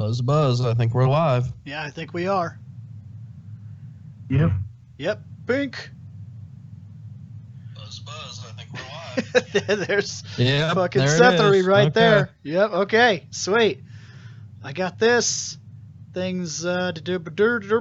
Buzz, buzz. I think we're live. Yeah, I think we are. Yep. Yep. Pink. Buzz, buzz. I think we're live. There's there fucking it Sethery is. right Okay. there. Yep. Okay. Sweet. I got this. Things. Bork.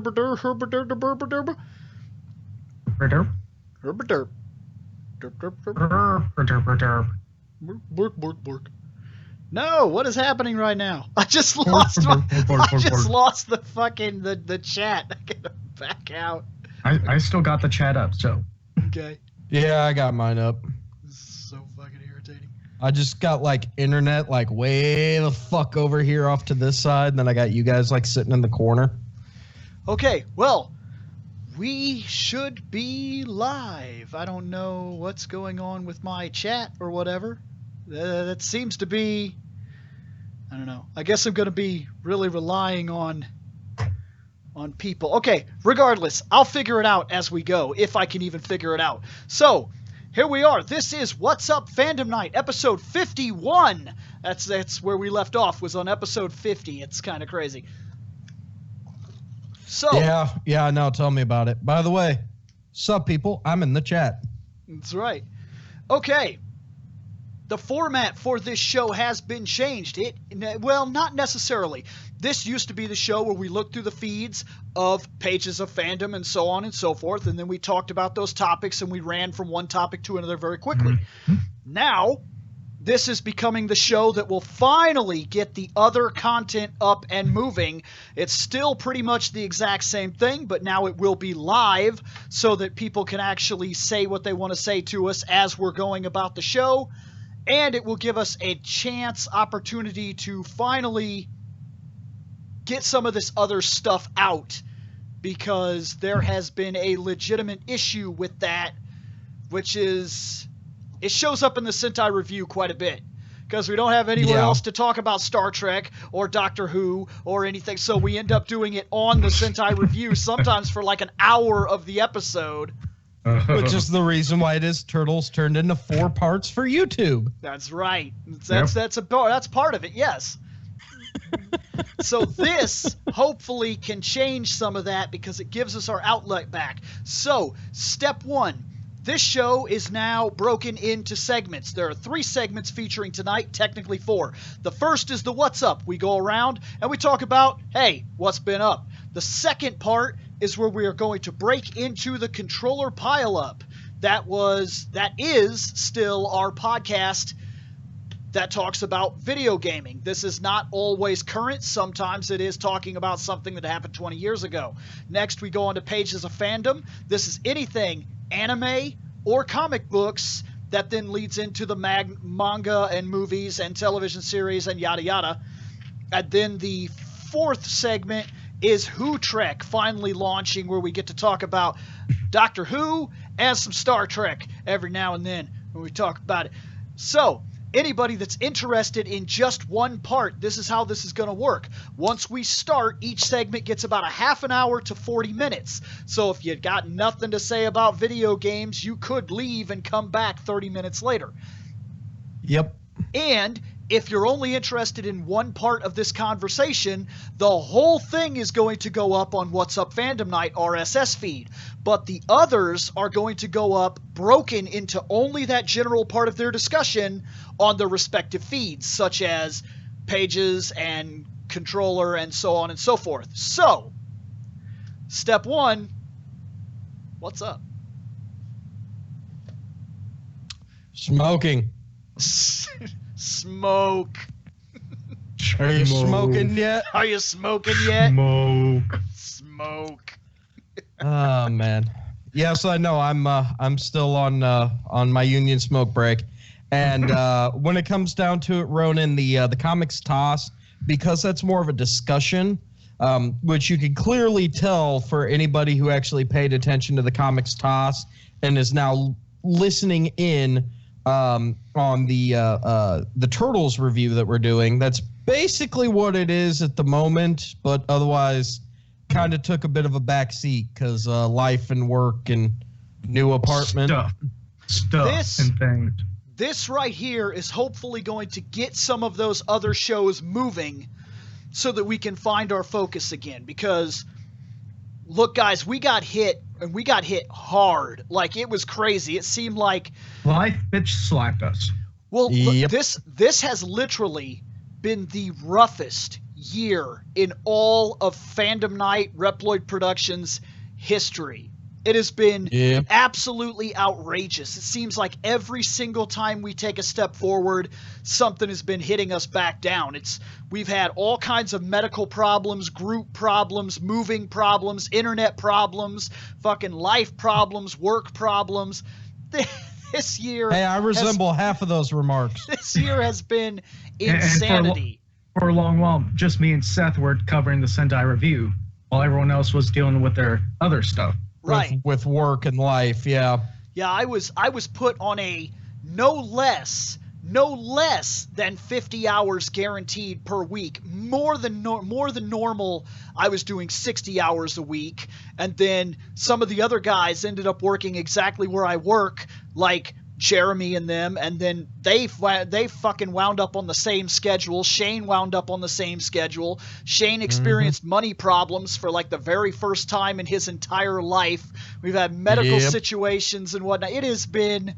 No, what is happening right now? I just lost the fucking the chat. I gotta back out. I still got the chat up, so. Okay. Yeah, I got mine up. This is so fucking irritating. I just got like internet like way the fuck over here off to this side, and then I got you guys like sitting in the corner. Okay, well, we should be live. I don't know what's going on with my chat or whatever. That seems to be, I don't know. I guess I'm going to be really relying on people. Okay, regardless, I'll figure it out as we go, if I can even figure it out. So, here we are. This is What's Up Fandom Night, episode 51. That's where we left off, was on episode 50. It's kind of crazy. So, Yeah, no, tell me about it. By the way, sup people, I'm in the chat. That's right. Okay. The format for this show has been changed. Well, not necessarily. This used to be the show where we looked through the feeds of pages of fandom and so on and so forth, and then we talked about those topics and we ran from one topic to another very quickly. Mm-hmm. Now, this is becoming the show that will finally get the other content up and moving. It's still pretty much the exact same thing, but now it will be live so that people can actually say what they want to say to us as we're going about the show. And it will give us a opportunity to finally get some of this other stuff out, because there has been a legitimate issue with that, which is, it shows up in the Sentai review quite a bit, because we don't have anywhere else to talk about Star Trek or Doctor Who or anything, so we end up doing it on the Sentai review, sometimes for like an hour of the episode. Which is the reason why it is Turtles turned into 4 parts for YouTube. That's right. That's part of it, yes. So this hopefully can change some of that, because it gives us our outlet back. So, step 1. This show is now broken into segments. There are 3 segments featuring tonight, technically 4. The first is the What's Up. We go around and we talk about, hey, what's been up? The second part is where we are going to break into the controller pileup. That is still our podcast that talks about video gaming. This is not always current. Sometimes it is talking about something that happened 20 years ago. Next, we go on to Pages of Fandom. This is anything anime or comic books that then leads into the manga and movies and television series and yada yada. And then the fourth segment is Who Trek finally launching, where we get to talk about Doctor Who and some Star Trek every now and then when we talk about it. So, anybody that's interested in just one part, this is how this is going to work. Once we start, each segment gets about a half an hour to 40 minutes. So if you got nothing to say about video games, you could leave and come back 30 minutes later. Yep. And if you're only interested in one part of this conversation, the whole thing is going to go up on What's Up Fandom Night RSS feed. But the others are going to go up broken into only that general part of their discussion on their respective feeds, such as Pages and Controller and so on and so forth. So, step 1, what's up? Smoking. Smoke. Are you smoking yet? Are you smoking yet? Smoke. Oh man. Yes, I know. I'm still on my union smoke break, and when it comes down to it, Ronan, the comics toss, because that's more of a discussion, which you can clearly tell for anybody who actually paid attention to the comics toss and is now listening in on the Turtles review that we're doing. That's basically what it is at the moment, but otherwise kind of took a bit of a backseat because life and work and new apartment stuff and things. This right here is hopefully going to get some of those other shows moving, so that we can find our focus again. Because, look, guys, we got hit, and we got hit hard. Like, it was crazy. It seemed like life bitch slapped us. Well, Yep. this has literally been the roughest year in all of Fandom Night Reploid Productions history. It has been absolutely outrageous. It seems like every single time we take a step forward, something has been hitting us back down. We've had all kinds of medical problems, group problems, moving problems, internet problems, fucking life problems, work problems. This year... Hey, I resemble half of those remarks. This year has been insanity. And for a long while, just me and Seth were covering the Sentai review, while everyone else was dealing with their other stuff. Right. With work and life, yeah. Yeah, I was put on a no less than 50 hours guaranteed per week. More than normal, I was doing 60 hours a week. And then some of the other guys ended up working exactly where I work, like Jeremy and them, and then they fucking wound up on the same schedule. Shane wound up on the same schedule. Shane experienced money problems for like the very first time in his entire life. We've had medical situations and whatnot. It has been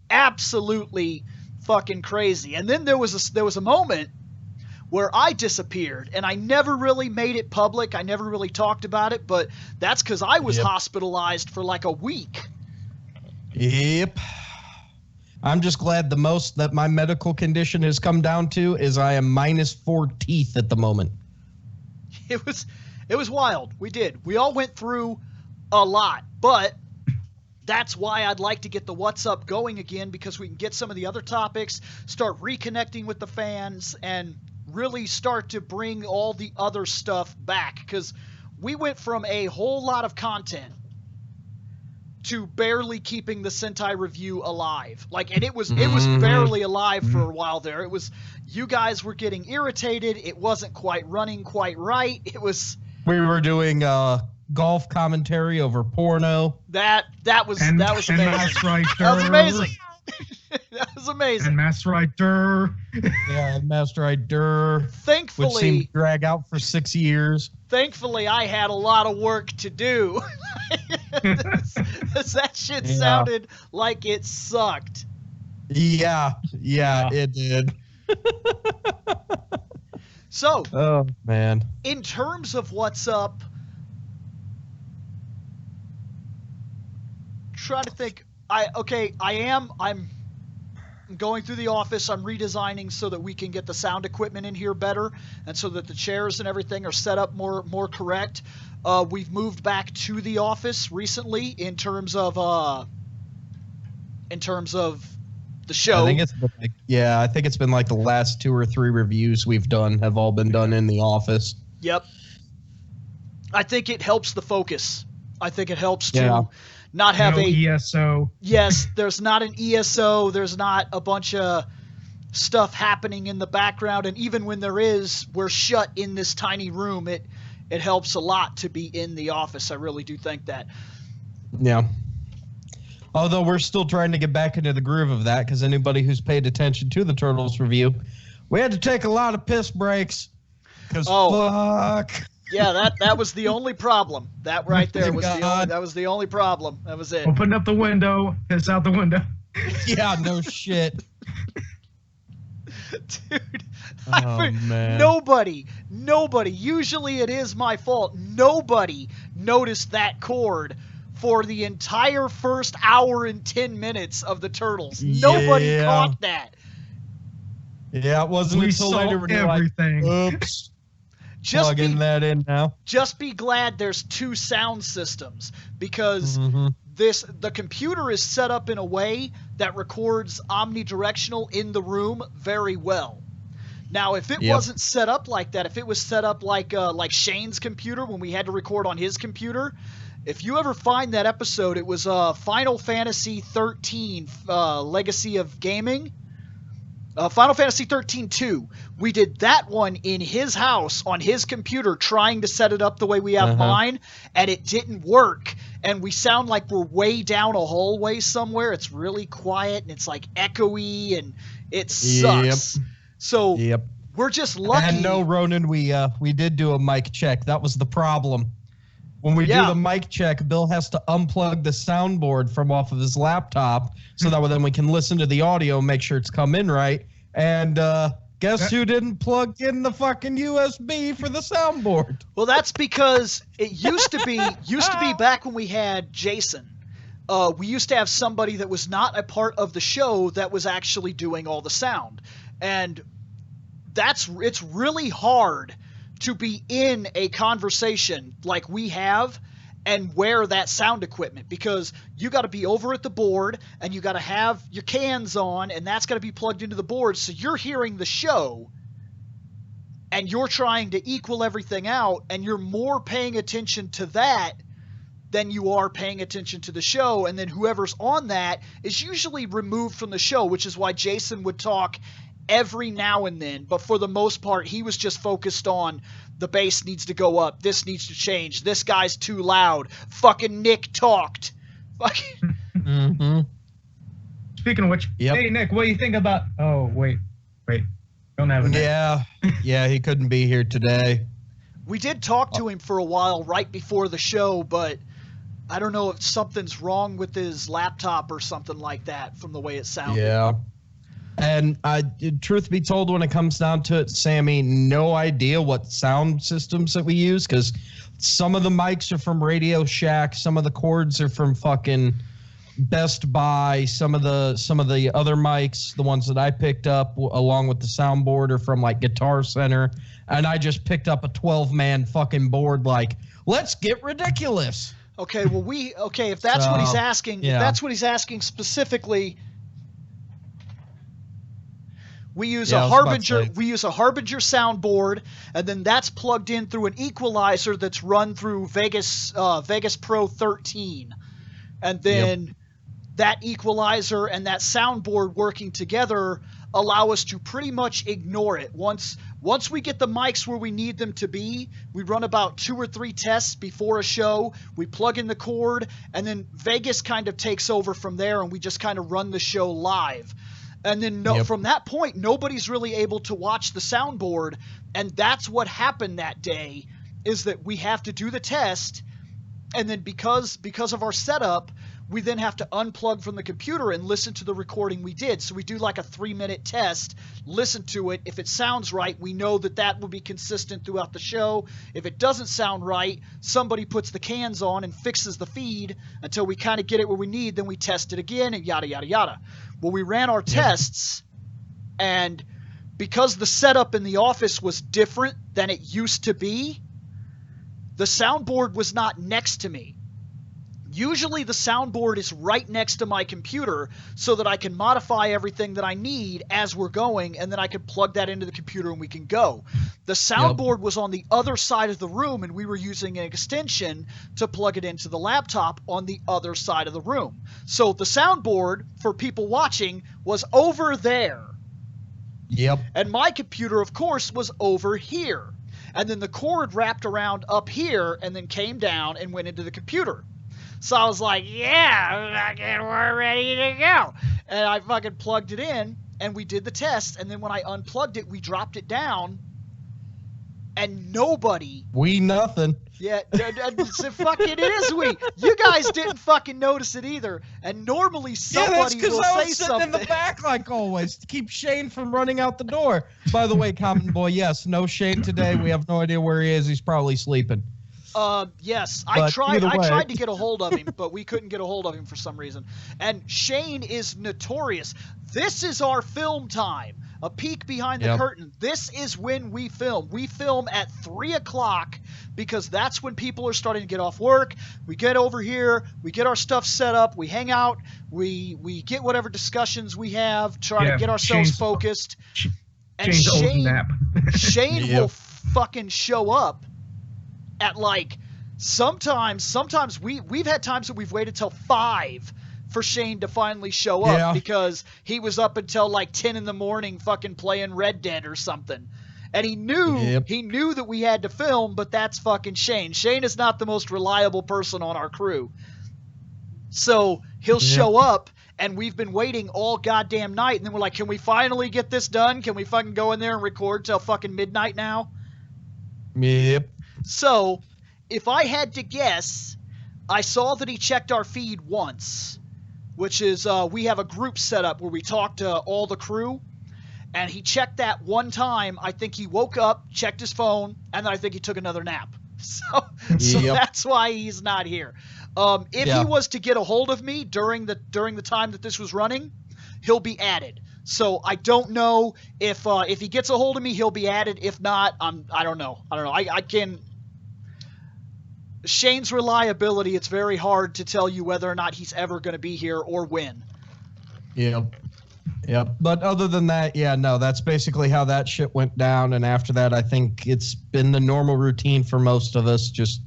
absolutely fucking crazy. And then there was a moment where I disappeared, and I never really made it public. I never really talked about it, but that's because I was hospitalized for like a week. Yep. I'm just glad the most that my medical condition has come down to is I am -4 teeth at the moment. It was wild. We all went through a lot, but that's why I'd like to get the What's Up going again, because we can get some of the other topics, start reconnecting with the fans, and really start to bring all the other stuff back, because we went from a whole lot of content to barely keeping the Sentai review alive. And it was barely alive for a while there. It was, you guys were getting irritated. It wasn't quite running quite right. We were doing golf commentary over porno. That was amazing. That's right. That was amazing. That was amazing. And Master Rider. Yeah, Master Rider. Thankfully, which seemed to drag out for 6 years. Thankfully, I had a lot of work to do. That shit sounded like it sucked. Yeah, it did. So, oh man. In terms of What's Up, trying to think. I'm going through the office. I'm redesigning so that we can get the sound equipment in here better, and so that the chairs and everything are set up more correct. We've moved back to the office recently in terms of the show. I think it's been like the last 2 or 3 reviews we've done have all been done in the office. Yep. I think it helps the focus. I think it helps to not have ESO. Yes, there's not an ESO. There's not a bunch of stuff happening in the background. And even when there is, we're shut in this tiny room. It helps a lot to be in the office. I really do think that. Yeah. Although we're still trying to get back into the groove of that, because anybody who's paid attention to the Turtles review, we had to take a lot of piss breaks. Because fuck. Yeah, that was the only problem. That right there was the only problem. That was it. Open up the window, piss out the window. Yeah, no shit. Dude, man. Nobody, usually it is my fault, nobody noticed that cord for the entire first hour and 10 minutes of the Turtles. Nobody caught that. Yeah, it wasn't until later when you're like, oops. Plugging that in now. Just be glad there's 2 sound systems, because the computer is set up in a way that records omnidirectional in the room very well. Now, if it wasn't set up like that, if it was set up like Shane's computer when we had to record on his computer, if you ever find that episode, it was Final Fantasy 13 Legacy of Gaming. Final Fantasy 13-2. We did that one in his house on his computer, trying to set it up the way we have mine, and it didn't work. And we sound like we're way down a hallway somewhere. It's really quiet, and it's like echoey, and it sucks. So We're just lucky. And no, Ronan, we did do a mic check. That was the problem. When we do the mic check, Bill has to unplug the soundboard from off of his laptop so that then we can listen to the audio, make sure it's come in right. And guess who didn't plug in the fucking USB for the soundboard? Well, that's because it used to be back when we had Jason. We used to have somebody that was not a part of the show that was actually doing all the sound. And it's really hard to be in a conversation like we have and wear that sound equipment, because you got to be over at the board and you got to have your cans on, and that's got to be plugged into the board. So you're hearing the show and you're trying to equal everything out, and you're more paying attention to that than you are paying attention to the show. And then whoever's on that is usually removed from the show, which is why Jason would talk every now and then, but for the most part he was just focused on the bass needs to go up, this needs to change, this guy's too loud, fucking Nick talked. Speaking of which, hey Nick, what do you think about wait, don't have it. Yeah, he couldn't be here today. We did talk to him for a while right before the show, but I don't know if something's wrong with his laptop or something like that from the way it sounded. Yeah. And truth be told, when it comes down to it, Sammy, no idea what sound systems that we use, because some of the mics are from Radio Shack, some of the cords are from fucking Best Buy, some of the other mics, the ones that I picked up along with the soundboard, are from like Guitar Center, and I just picked up a 12-man fucking board. Like, let's get ridiculous. Okay, well if that's what he's asking, if that's what he's asking specifically. We use a Harbinger soundboard, and then that's plugged in through an equalizer that's run through Vegas Pro 13. And then that equalizer and that soundboard working together allow us to pretty much ignore it. Once we get the mics where we need them to be, we run about 2 or 3 tests before a show, we plug in the cord, and then Vegas kind of takes over from there, and we just kind of run the show live. And then from that point, nobody's really able to watch the soundboard. And that's what happened that day, is that we have to do the test. And then because of our setup, we then have to unplug from the computer and listen to the recording we did. So we do like a 3-minute test, listen to it. If it sounds right, we know that will be consistent throughout the show. If it doesn't sound right, somebody puts the cans on and fixes the feed until we kind of get it where we need. Then we test it again and yada, yada, yada. Well, we ran our tests, and because the setup in the office was different than it used to be, the soundboard was not next to me. Usually the soundboard is right next to my computer so that I can modify everything that I need as we're going, and then I can plug that into the computer and we can go. The soundboard was on the other side of the room, and we were using an extension to plug it into the laptop on the other side of the room. So the soundboard, for people watching, was over there. Yep. And my computer, of course, was over here. And then the cord wrapped around up here and then came down and went into the computer. So I was like, yeah, we're ready to go. And I fucking plugged it in, and we did the test. And then when I unplugged it, we dropped it down, and nobody... nothing. Yeah, fucking it is we. You guys didn't fucking notice it either. And normally somebody will say something. Yeah, that's because I was sitting in the back like always to keep Shane from running out the door. By the way, Common Boy, yes, no Shane today. We have no idea where he is. He's probably sleeping. Yes, I tried to get a hold of him, but we couldn't get a hold of him for some reason. And Shane is notorious. This is our film time. A peek behind the curtain. This is when we film. We film at 3 o'clock because that's when people are starting to get off work. We get over here. We get our stuff set up. We hang out. We get whatever discussions we have, try to get ourselves focused. And Shane will fucking show up at like sometimes we've had times that we've waited till 5 for Shane to finally show up because he was up until like 10 in the morning fucking playing Red Dead or something. And he knew that we had to film, but that's fucking Shane. Shane is not the most reliable person on our crew. So he'll show up and we've been waiting all goddamn night, and then we're like, can we finally get this done? Can we fucking go in there and record till fucking midnight now? Yep. So, if I had to guess, I saw that he checked our feed once, which is we have a group set up where we talk to all the crew, and he checked that one time. I think he woke up, checked his phone, and then I think he took another nap. So that's why he's not here. If he was to get a hold of me during the time that this was running, he'll be added. So I don't know if he gets a hold of me, he'll be added. If not, I don't know. I can. Shane's reliability, it's very hard to tell you whether or not he's ever going to be here or when. Yep. But other than that, that's basically how that shit went down. And after that, I think it's been the normal routine for most of us. Just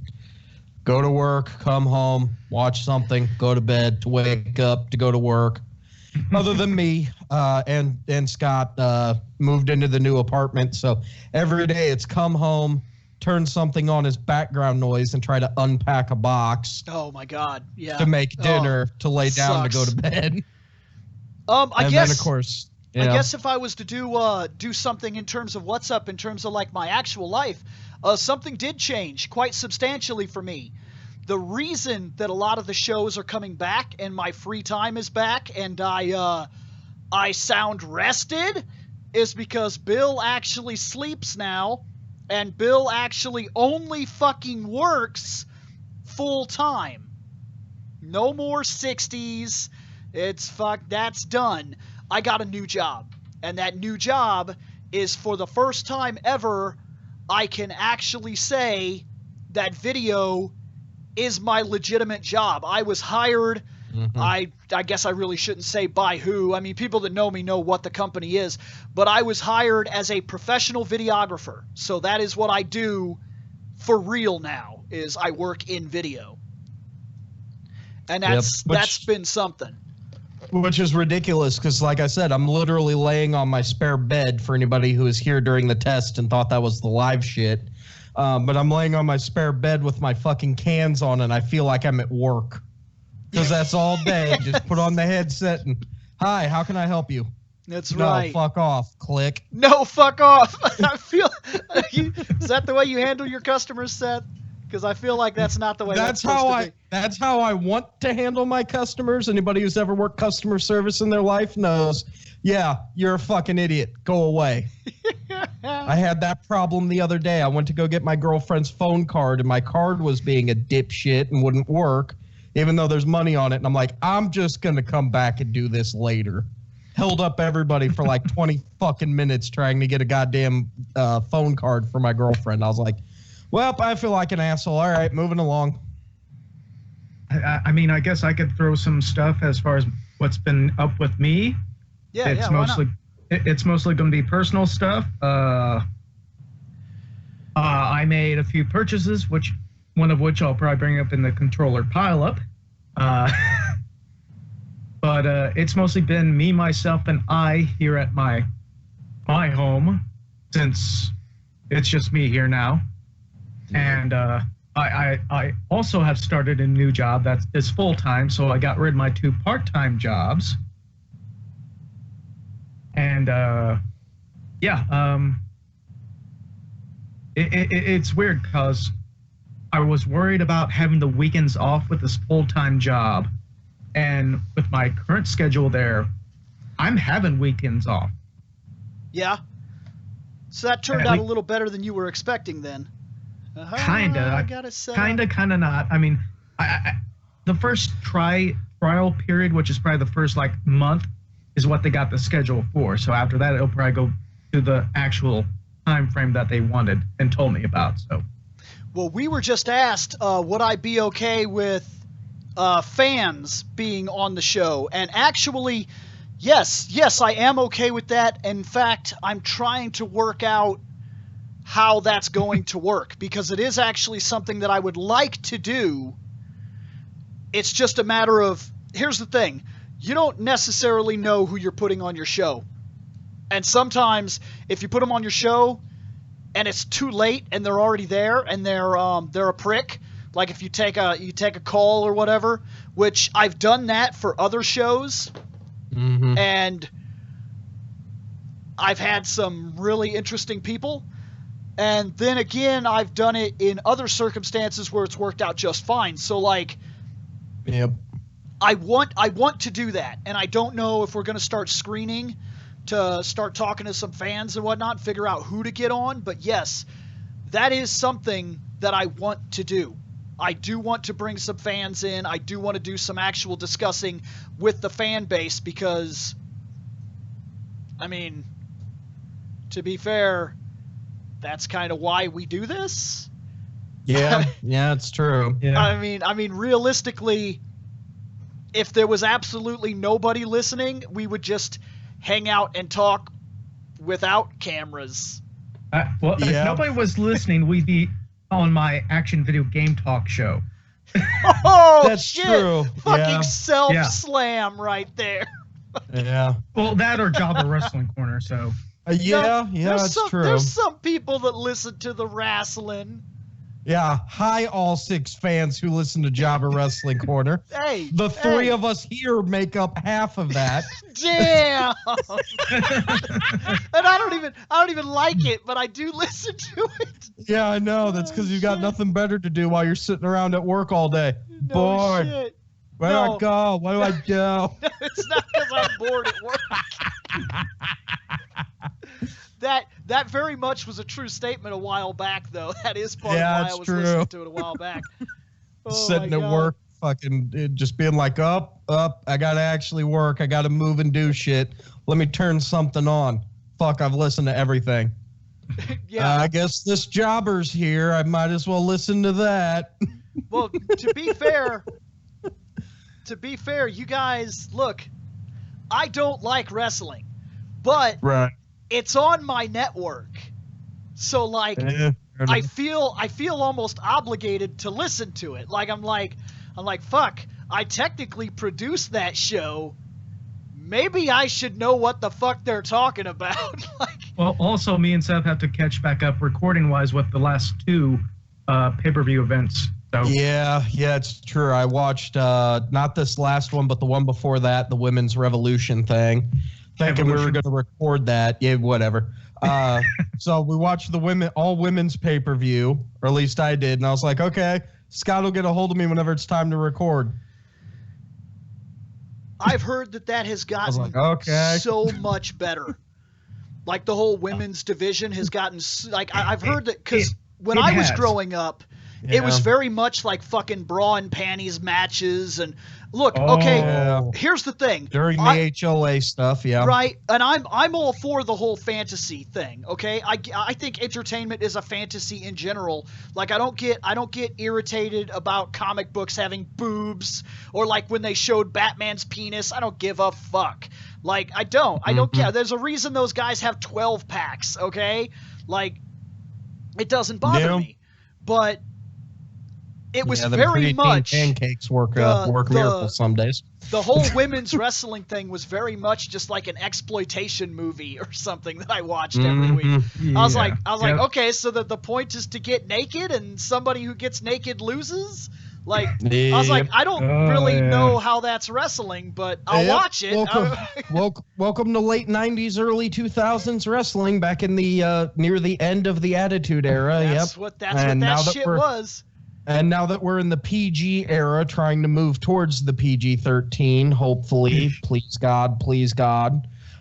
go to work, come home, watch something, go to bed, to wake up, to go to work. Other than me and Scott moved into the new apartment. So every day it's come home, turn something on as background noise, and try to unpack a box. Oh my God! Yeah. To make dinner, to lay down, to go to bed. I guess. Then of course, I guess if I was to do something in terms of what's up, in terms of like my actual life, something did change quite substantially for me. The reason that a lot of the shows are coming back and my free time is back and I sound rested is because Bill actually sleeps now, and Bill actually only fucking works full time. No more 60s. That's done. I got a new job. And that new job is, for the first time ever, I can actually say that video is my legitimate job. I was hired. Mm-hmm. I guess I really shouldn't say by who. I mean, people that know me know what the company is. But I was hired as a professional videographer. So that is what I do for real now, is I work in video. And that's been something. Which is ridiculous because, like I said, I'm literally laying on my spare bed for anybody who was here during the test and thought that was the live shit. But I'm laying on my spare bed with my fucking cans on, and I feel like I'm at work. Because that's all day. Just put on the headset and, hi, how can I help you? That's right. No, fuck off. Click. No, fuck off. I feel. Is that the way you handle your customers, Seth? Because I feel like that's not the way that's supposed to be. That's how I want to handle my customers. Anybody who's ever worked customer service in their life knows, yeah, you're a fucking idiot. Go away. I had that problem the other day. I went to go get my girlfriend's phone card, and my card was being a dipshit and wouldn't work, even though there's money on it. And I'm like, I'm just going to come back and do this later. Held up everybody for like 20 fucking minutes trying to get a goddamn phone card for my girlfriend. I was like, well, I feel like an asshole. All right, moving along. I mean, I guess I could throw some stuff as far as what's been up with me. Yeah, It's mostly going to be personal stuff. I made a few purchases, one of which I'll probably bring up in the controller pileup. But it's mostly been me, myself, and I here at my home, since it's just me here now. And I also have started a new job that is full-time, so I got rid of my 2 part-time jobs. And it's weird because I was worried about having the weekends off with this full-time job. And with my current schedule there, I'm having weekends off. Yeah. So that turned out a little better than you were expecting then. Kinda not. I mean, the first trial period, which is probably the first month, is what they got the schedule for. So after that, it'll probably go to the actual time frame that they wanted and told me about. So, well, we were just asked, would I be okay with fans being on the show? And actually, yes, I am okay with that. In fact, I'm trying to work out how that's going to work, because it is actually something that I would like to do. It's just a matter of, here's the thing, you don't necessarily know who you're putting on your show. And sometimes if you put them on your show and it's too late and they're already there and they're a prick, like if you take a call or whatever, which I've done that for other shows Mm-hmm. And I've had some really interesting people. And then again, I've done it in other circumstances where it's worked out just fine. So like, Yep. I want to do that, and I don't know if we're going to start screening to start talking to some fans and whatnot, figure out who to get on. But yes, that is something that I want to do. I do want to bring some fans in. I do want to do some actual discussing with the fan base because, I mean, to be fair, that's kind of why we do this. Yeah, yeah, it's true. Yeah. I mean, realistically, if there was absolutely nobody listening, we would just hang out and talk without cameras. Well, Yeah. if nobody was listening, we'd be on my action video game talk show. Oh, That's shit. true. Fucking Yeah. self-slam right there. Yeah. Well, that or Java Wrestling Corner. So Yeah, it's true. There's some people that listen to the wrestling. Yeah. Hi, all 6 fans who listen to Java Wrestling Corner. Hey, The 3 of us here make up half of that. damn. And I don't even like it, but I do listen to it. Yeah, I know. That's because you've got shit. nothing better to do while you're sitting around at work all day. No Bored. shit. Where do No. I go? What do I do? It's not because I'm bored at work. That very much was a true statement a while back, though. That is part Yeah, of why I it's was true. listening to it a while back. Oh, Sitting my at God. work, fucking just being like, up. I gotta actually work. I gotta move and do shit. Let me turn something on. Fuck, I've listened to everything. Yeah. I guess this jobber's here. I might as well listen to that. Well, to be fair, you guys, look, I don't like wrestling, but Right. it's on my network. So like I feel almost obligated to listen to it. Like I'm like, fuck, I technically produced that show. Maybe I should know what the fuck they're talking about. Like, well, also me and Seth have to catch back up recording wise with the last 2 pay-per-view events. So Yeah, it's true. I watched not this last one, but the one before that, the Women's Revolution thing. Thinking we were going to record that. Yeah, whatever. So we watched the all women's pay-per-view, or at least I did, and I was like, okay, Scott will get a hold of me whenever it's time to record. I've heard that has gotten like, okay. so much better. Like the whole women's division has gotten I've heard that because when I was growing up, it was very much like fucking bra and panties matches. And look, okay, Yeah. here's the thing. During the HLA stuff, yeah. Right, and I'm all for the whole fantasy thing. Okay, I think entertainment is a fantasy in general. Like I don't get irritated about comic books having boobs or like when they showed Batman's penis. I don't give a fuck. Like I don't care. There's a reason those guys have 12 packs. Okay, like it doesn't bother me, but it was very much pancakes work miracles some days. The whole women's wrestling thing was very much just like an exploitation movie or something that I watched every week. Yeah. I was like, okay, so that the point is to get naked and somebody who gets naked loses? Like, I was like, I don't really know how that's wrestling, but I'll watch it. Welcome to late 90s, early 2000s wrestling back in the near the end of the Attitude Era. That's what that shit was. And now that we're in the PG era, trying to move towards the PG-13, hopefully, please God.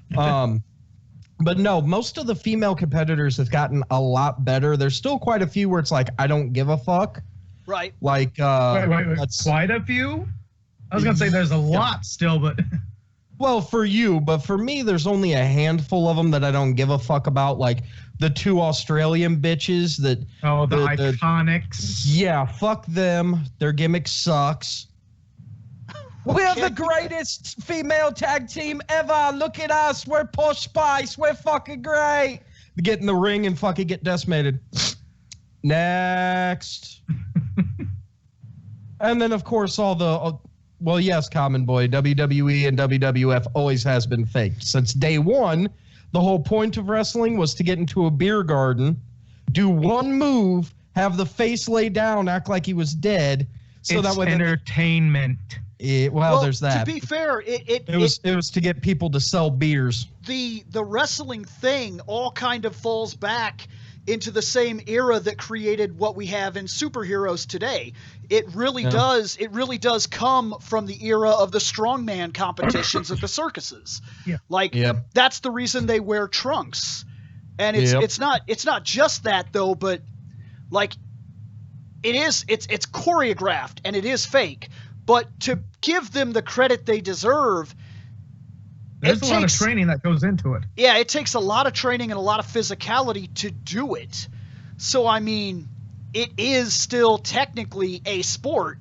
But no, most of the female competitors have gotten a lot better. There's still quite a few where it's like, I don't give a fuck. Right. Like, wait. Quite a few? I was going to say there's a lot still, but... Well, for you, but for me, there's only a handful of them that I don't give a fuck about. Like the 2 Australian bitches that... Oh, the Iconics. Yeah, fuck them. Their gimmick sucks. We're the greatest female tag team ever. Look at us. We're Posh Spice. We're fucking great. Get in the ring and fucking get decimated. Next. And then, of course, all the... Well, yes, Common Boy, WWE and WWF always has been faked. Since day one, the whole point of wrestling was to get into a beer garden, do one move, have the face lay down, act like he was dead. So it's that way entertainment. Well, there's that. To be fair, it was to get people to sell beers. The wrestling thing all kind of falls back into the same era that created what we have in superheroes today. It really does. It really does come from the era of the strongman competitions at the circuses. Yeah. Like that's the reason they wear trunks. And it's not just that though, but like it's choreographed and it is fake. But to give them the credit they deserve, there's a lot of training that goes into it. Yeah, it takes a lot of training and a lot of physicality to do it. So, I mean, it is still technically a sport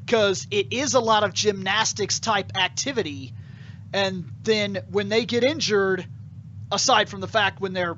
because it is a lot of gymnastics type activity. And then when they get injured, aside from the fact when they're,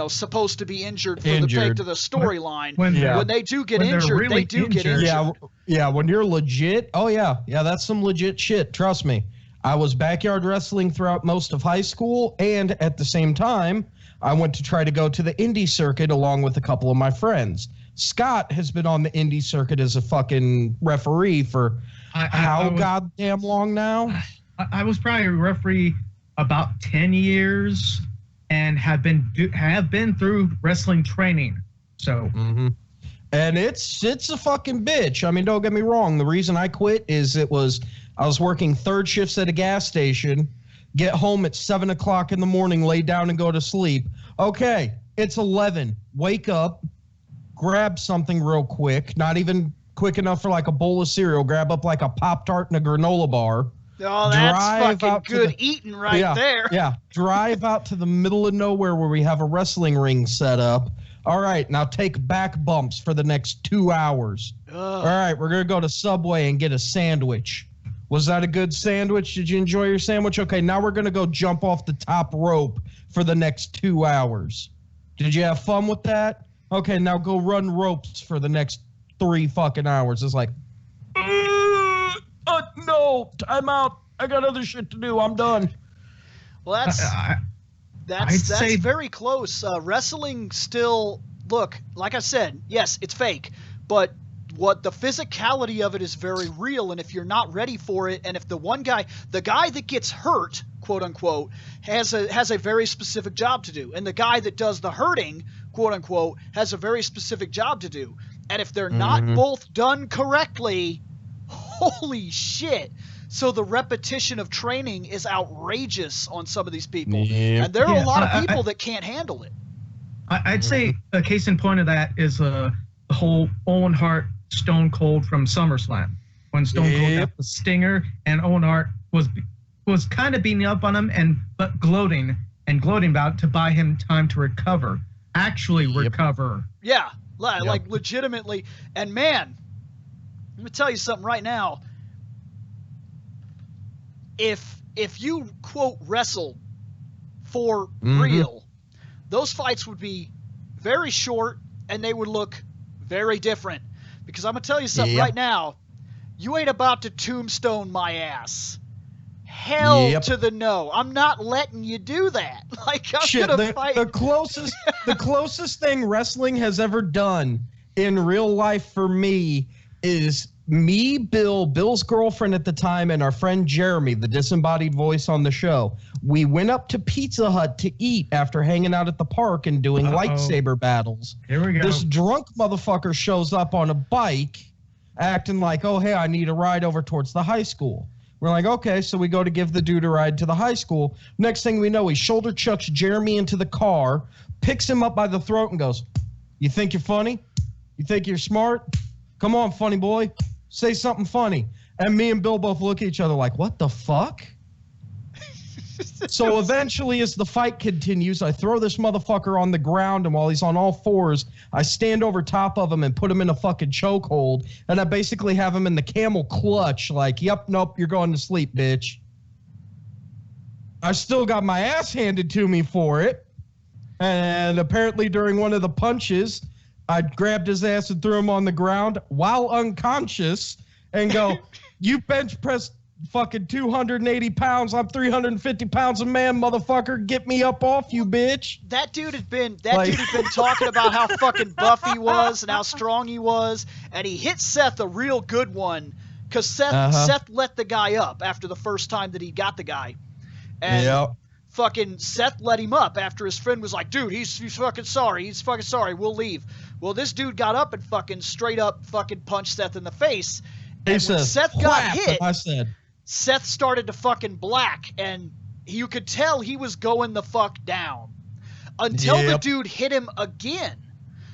supposed to be injured for the sake of the storyline, when they do get injured, really they do get injured. Yeah, when you're legit, that's some legit shit, trust me. I was backyard wrestling throughout most of high school, and at the same time, I went to try to go to the indie circuit along with a couple of my friends. Scott has been on the indie circuit as a fucking referee for goddamn long now? I was probably a referee about 10 years and have been through wrestling training. So... Mm-hmm. And it's a fucking bitch. I mean, don't get me wrong. The reason I quit is I was working third shifts at a gas station, get home at 7 o'clock in the morning, lay down and go to sleep. Okay, it's 11. Wake up, grab something real quick, not even quick enough for like a bowl of cereal, grab up like a Pop-Tart and a granola bar. Oh, that's fucking good eating there. Yeah, drive out to the middle of nowhere where we have a wrestling ring set up. All right, now take back bumps for the next 2 hours. All right, we're going to go to Subway and get a sandwich. Was that a good sandwich? Did you enjoy your sandwich? Okay, now we're going to go jump off the top rope for the next 2 hours. Did you have fun with that? Okay, now go run ropes for the next 3 fucking hours. It's like, no, time out. I got other shit to do. I'm done. Well, that's very close. Wrestling still, look, like I said, yes, it's fake, but the physicality of it is very real. And if you're not ready for it, and if the guy that gets hurt, quote unquote, has a very specific job to do, and the guy that does the hurting, quote unquote, has a very specific job to do, and if they're not both done correctly, holy shit. So the repetition of training is outrageous on some of these people. And there are a lot of people that can't handle it. I'd say a case in point of that is the whole Owen Hart Stone Cold from SummerSlam. When Stone Cold got the stinger and Owen Hart was kind of beating up on him but gloating about it to buy him time to recover. Actually recover. Yeah, like legitimately. And man, let me tell you something right now. If you, quote, wrestled for real, those fights would be very short and they would look very different. Because I'm going to tell you something right now. You ain't about to tombstone my ass. Hell to the no. I'm not letting you do that. Like, I'm going to fight. The closest thing wrestling has ever done in real life for me is me, Bill's girlfriend at the time, and our friend Jeremy, the disembodied voice on the show. We went up to Pizza Hut to eat after hanging out at the park and doing lightsaber battles. Here we go. This drunk motherfucker shows up on a bike acting like, oh, hey, I need a ride over towards the high school. We're like, okay, so we go to give the dude a ride to the high school. Next thing we know, he shoulder chucks Jeremy into the car, picks him up by the throat and goes, you think you're funny? You think you're smart? Come on, funny boy. Say something funny. And me and Bill both look at each other like, what the fuck? So eventually, as the fight continues, I throw this motherfucker on the ground, and while he's on all fours, I stand over top of him and put him in a fucking chokehold, and I basically have him in the camel clutch, like, yep, nope, you're going to sleep, bitch. I still got my ass handed to me for it, and apparently during one of the punches, I grabbed his ass and threw him on the ground while unconscious and go, you bench press fucking 280 pounds. I'm 350 pounds a man, motherfucker. Get me up off you, bitch. That dude had been talking about how fucking buff he was and how strong he was, and he hit Seth a real good one because Seth let the guy up after the first time that he got the guy, and fucking Seth let him up after his friend was like, dude, he's fucking sorry, we'll leave. Well, this dude got up and fucking straight up fucking punched Seth in the face, and when Seth got hit, Seth started to fucking black, and you could tell he was going the fuck down until the dude hit him again.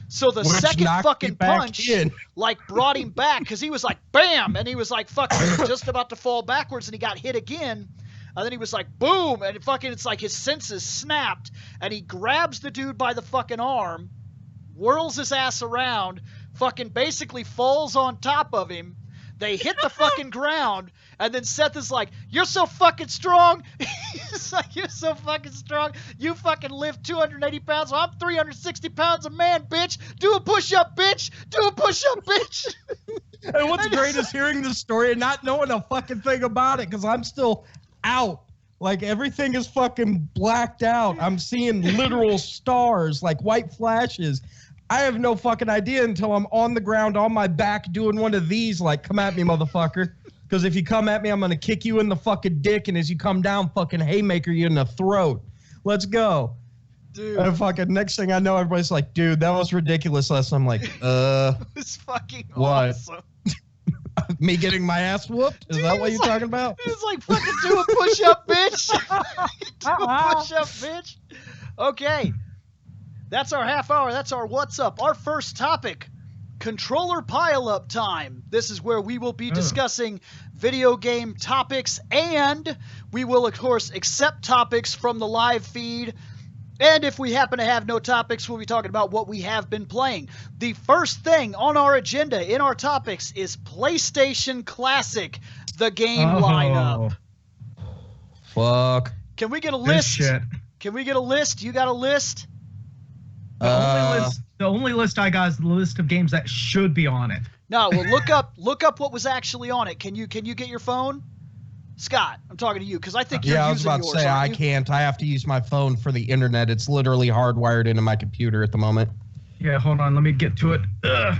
So the second fucking punch like brought him back, because he was like bam, and he was like fucking just about to fall backwards, and he got hit again, and then he was like boom, and fucking it's like his senses snapped, and he grabs the dude by the fucking arm, whirls his ass around, fucking basically falls on top of him. They hit the fucking ground, and then Seth is like, you're so fucking strong. He's like, you're so fucking strong. You fucking lift 280 pounds. Well, I'm 360 pounds a man, bitch. Do a push-up, bitch. Do a push-up, bitch. And what's great is hearing the story and not knowing a fucking thing about it, because I'm still out. Like, everything is fucking blacked out. I'm seeing literal stars, like white flashes. I have no fucking idea until I'm on the ground on my back doing one of these, like, come at me, motherfucker. Because if you come at me, I'm going to kick you in the fucking dick, and as you come down, fucking haymaker you in the throat. Let's go. Dude. And fucking next thing I know, everybody's like, dude, that was ridiculous. I'm like, It was fucking awesome. Me getting my ass whooped? Is that what you're talking about? It's like, fucking do a push-up, bitch. Do a push-up, bitch. Okay. That's our half hour. That's our What's Up. Our first topic, controller pile-up time. This is where we will be discussing video game topics, and we will, of course, accept topics from the live feed. And if we happen to have no topics, we'll be talking about what we have been playing. The first thing on our agenda in our topics is PlayStation Classic, the game lineup. Fuck. Can we get a list? Can we get a list? You got a list? The only list I got is the list of games that should be on it. No, well, look up what was actually on it. Can you get your phone? Scott, I'm talking to you because I think you're using yours. Yeah, I was about to say I can't. I have to use my phone for the internet. It's literally hardwired into my computer at the moment. Yeah, hold on. Let me get to it.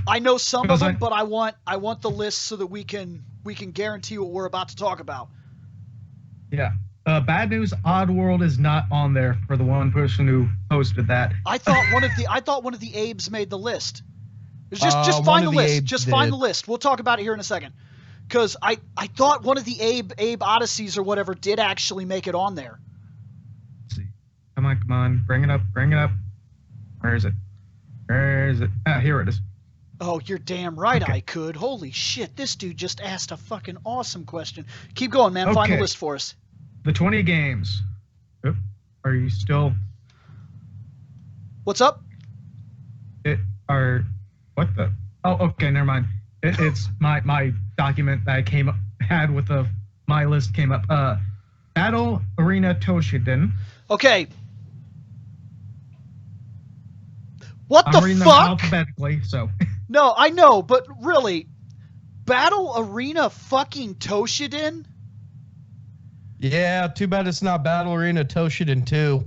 I know some of them, but I want the list so that we can guarantee what we're about to talk about. Yeah. Bad news. Oddworld is not on there for the one person who posted that. I thought one of the Abes made the list. Just find the list. Just find the list. We'll talk about it here in a second. Because I thought one of the Abe Odysseys or whatever did actually make it on there. Let's see. Come on. Bring it up. Where is it? Here it is. Oh, you're damn right I could. Holy shit, this dude just asked a fucking awesome question. Keep going, man. Find the list for us. The 20 games. Oop, are you still... What's up? What the... Oh, okay, never mind. It's my document that I had with my list came up. Battle Arena Toshiden. Okay. What I'm the reading fuck? them alphabetically, so. No, I know, but really, Battle Arena fucking Toshiden? Yeah, too bad it's not Battle Arena Toshiden 2.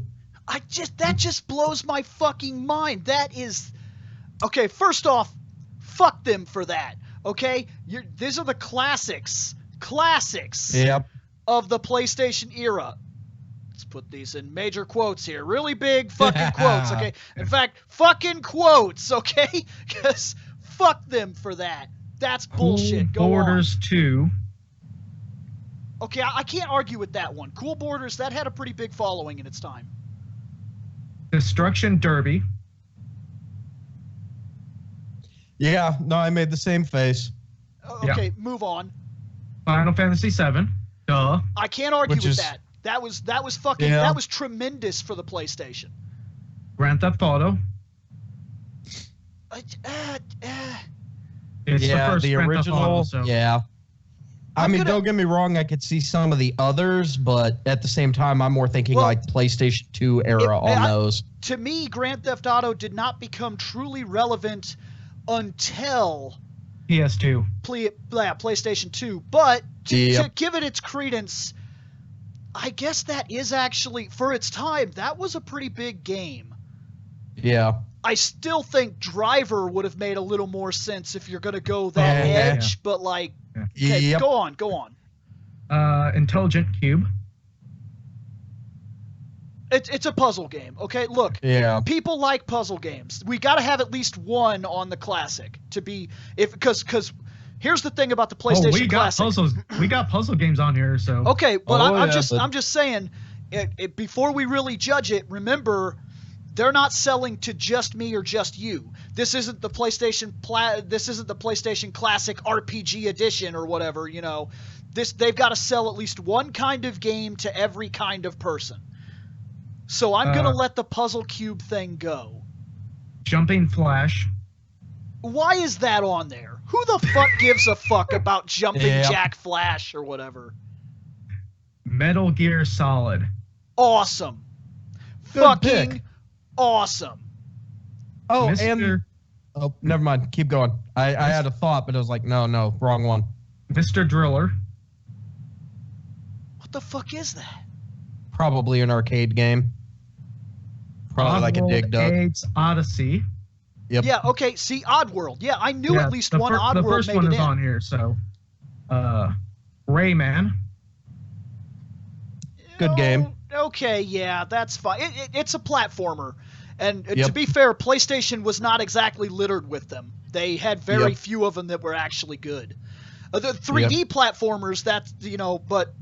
That just blows my fucking mind. That is... Okay, first off, fuck them for that. Okay? These are the classics. Yep. Of the PlayStation era. Let's put these in major quotes here. Really big fucking quotes, okay? In fact, fucking quotes, okay? Because fuck them for that. That's bullshit. Go Borders on. 2. Okay, I can't argue with that one. Cool Borders, that had a pretty big following in its time. Destruction Derby. Yeah, no, I made the same face. Okay, move on. Final Fantasy 7. Duh. I can't argue with that. That was fucking that was tremendous for the PlayStation. Grand Theft Auto. It's the original. Auto, so. Yeah. I mean, don't get me wrong. I could see some of the others, but at the same time, I'm more thinking like PlayStation 2 era on those. To me, Grand Theft Auto did not become truly relevant until PS2. PlayStation 2. But to give it its credence, I guess that is actually, for its time, that was a pretty big game. Yeah. I still think Driver would have made a little more sense if you're going to go that edge, but like, Okay, Yep. go on. Intelligent Cube. It's a puzzle game. Okay, look. Yeah. People like puzzle games. We got to have at least one on the classic to be because here's the thing about the PlayStation we got Classic. puzzles. We got puzzle games on here, so. Okay, but I'm but- just saying, before we really judge it, remember, they're not selling to just me or just you. This isn't the PlayStation Classic RPG Edition or whatever. You know, they've got to sell at least one kind of game to every kind of person. So I'm gonna let the puzzle cube thing go. Jumping Flash. Why is that on there? Who the fuck gives a fuck about Jumping Yep. Jack Flash or whatever? Metal Gear Solid. Awesome. Good Fucking pick. awesome. Oh, Mr. and oh, never mind. Keep going. I had a thought, but I was like, no, wrong one. Mr. Driller. What the fuck is that? Probably an arcade game. Probably like a Oddworld Dig Dug. Eggs Odyssey. Yep. Yeah, okay, see, Oddworld. Yeah, I knew Yeah, at least the one The Oddworld first made one it is in. on here, so. Rayman. Good game. Okay, yeah, that's fine. It's a platformer. And to Yep. be fair, PlayStation was not exactly littered with them. They had very Yep. few of them that were actually good. The 3D platformers, that's, you know, but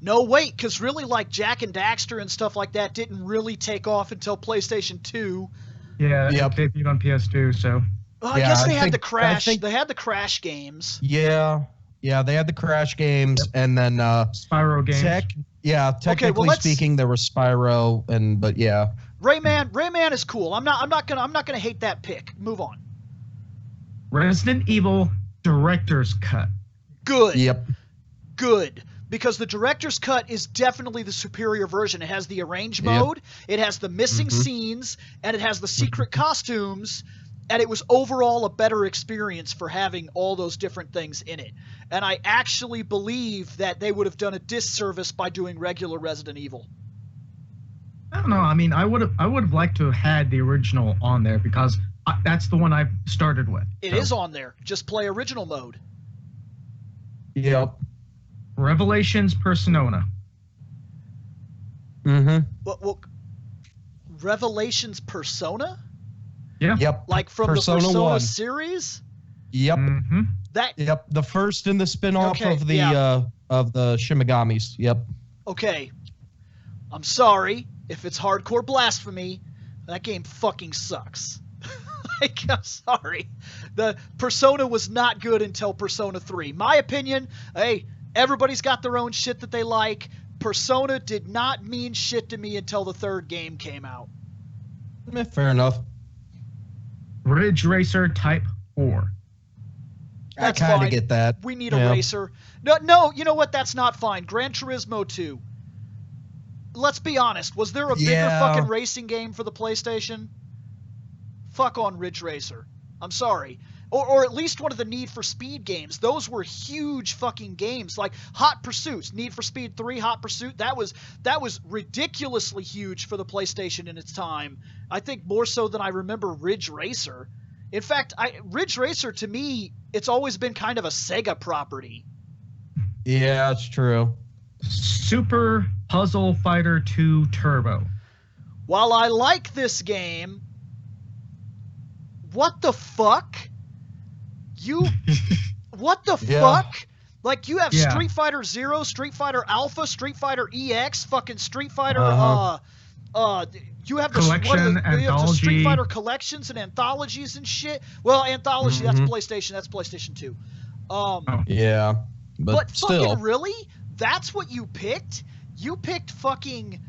no, wait, because really, like, Jak and Daxter and stuff like that didn't really take off until PlayStation 2. Yeah, Yep. it debuted on PS2, so. I Yeah, guess I they had think- the Crash. I think- They had the Crash games. Yeah, they had the Crash games, and then Spyro games. technically let's- speaking, there was Spyro, but yeah. Rayman is cool. I'm not gonna hate that pick. Move on. Resident Evil Director's Cut. Good. Yep. Good. Because the director's cut is definitely the superior version. It has the arrange Yep. mode, it has the missing scenes, and it has the secret costumes, and it was overall a better experience for having all those different things in it. And I actually believe that they would have done a disservice by doing regular Resident Evil. I don't know. I mean, I would have liked to have had the original on there because that's the one I started with. It is on there. Just play original mode. Yep. Revelations Persona. Mm-hmm. Well, Revelations Persona? Yeah. Yep. Like from Persona the Persona 1. series? Yep. Mm-hmm. Yep. The first in the spin-off Okay, of the yeah. of the Shimigamis. Yep. Okay. I'm sorry if it's hardcore blasphemy. That game fucking sucks. Like, I'm sorry. The Persona was not good until Persona 3. My opinion, hey, everybody's got their own shit that they like. Persona did not mean shit to me until the third game came out. Fair enough. Ridge Racer Type 4. That's I kind fine. of get that. We need Yeah. a racer. No, you know what? That's not fine. Gran Turismo 2. Let's be honest. Was there a bigger Yeah. fucking racing game for the PlayStation? Fuck on Ridge Racer. I'm sorry. Or at least one of the Need for Speed games. Those were huge fucking games. Like Hot Pursuit, Need for Speed 3, Hot Pursuit. That was ridiculously huge for the PlayStation in its time. I think more so than I remember Ridge Racer. In fact, Ridge Racer, to me, it's always been kind of a Sega property. Yeah, it's true. Super Puzzle Fighter 2 Turbo. While I like this game, what the fuck? What the Yeah. fuck? Like, you have Yeah. Street Fighter Zero, Street Fighter Alpha, Street Fighter EX, fucking Street Fighter, you have the Collection, you have the anthology. Street Fighter collections and anthologies and shit. Well, anthology, that's Mhm. PlayStation 2. Yeah, but still. Fucking really? That's what you picked? You picked fucking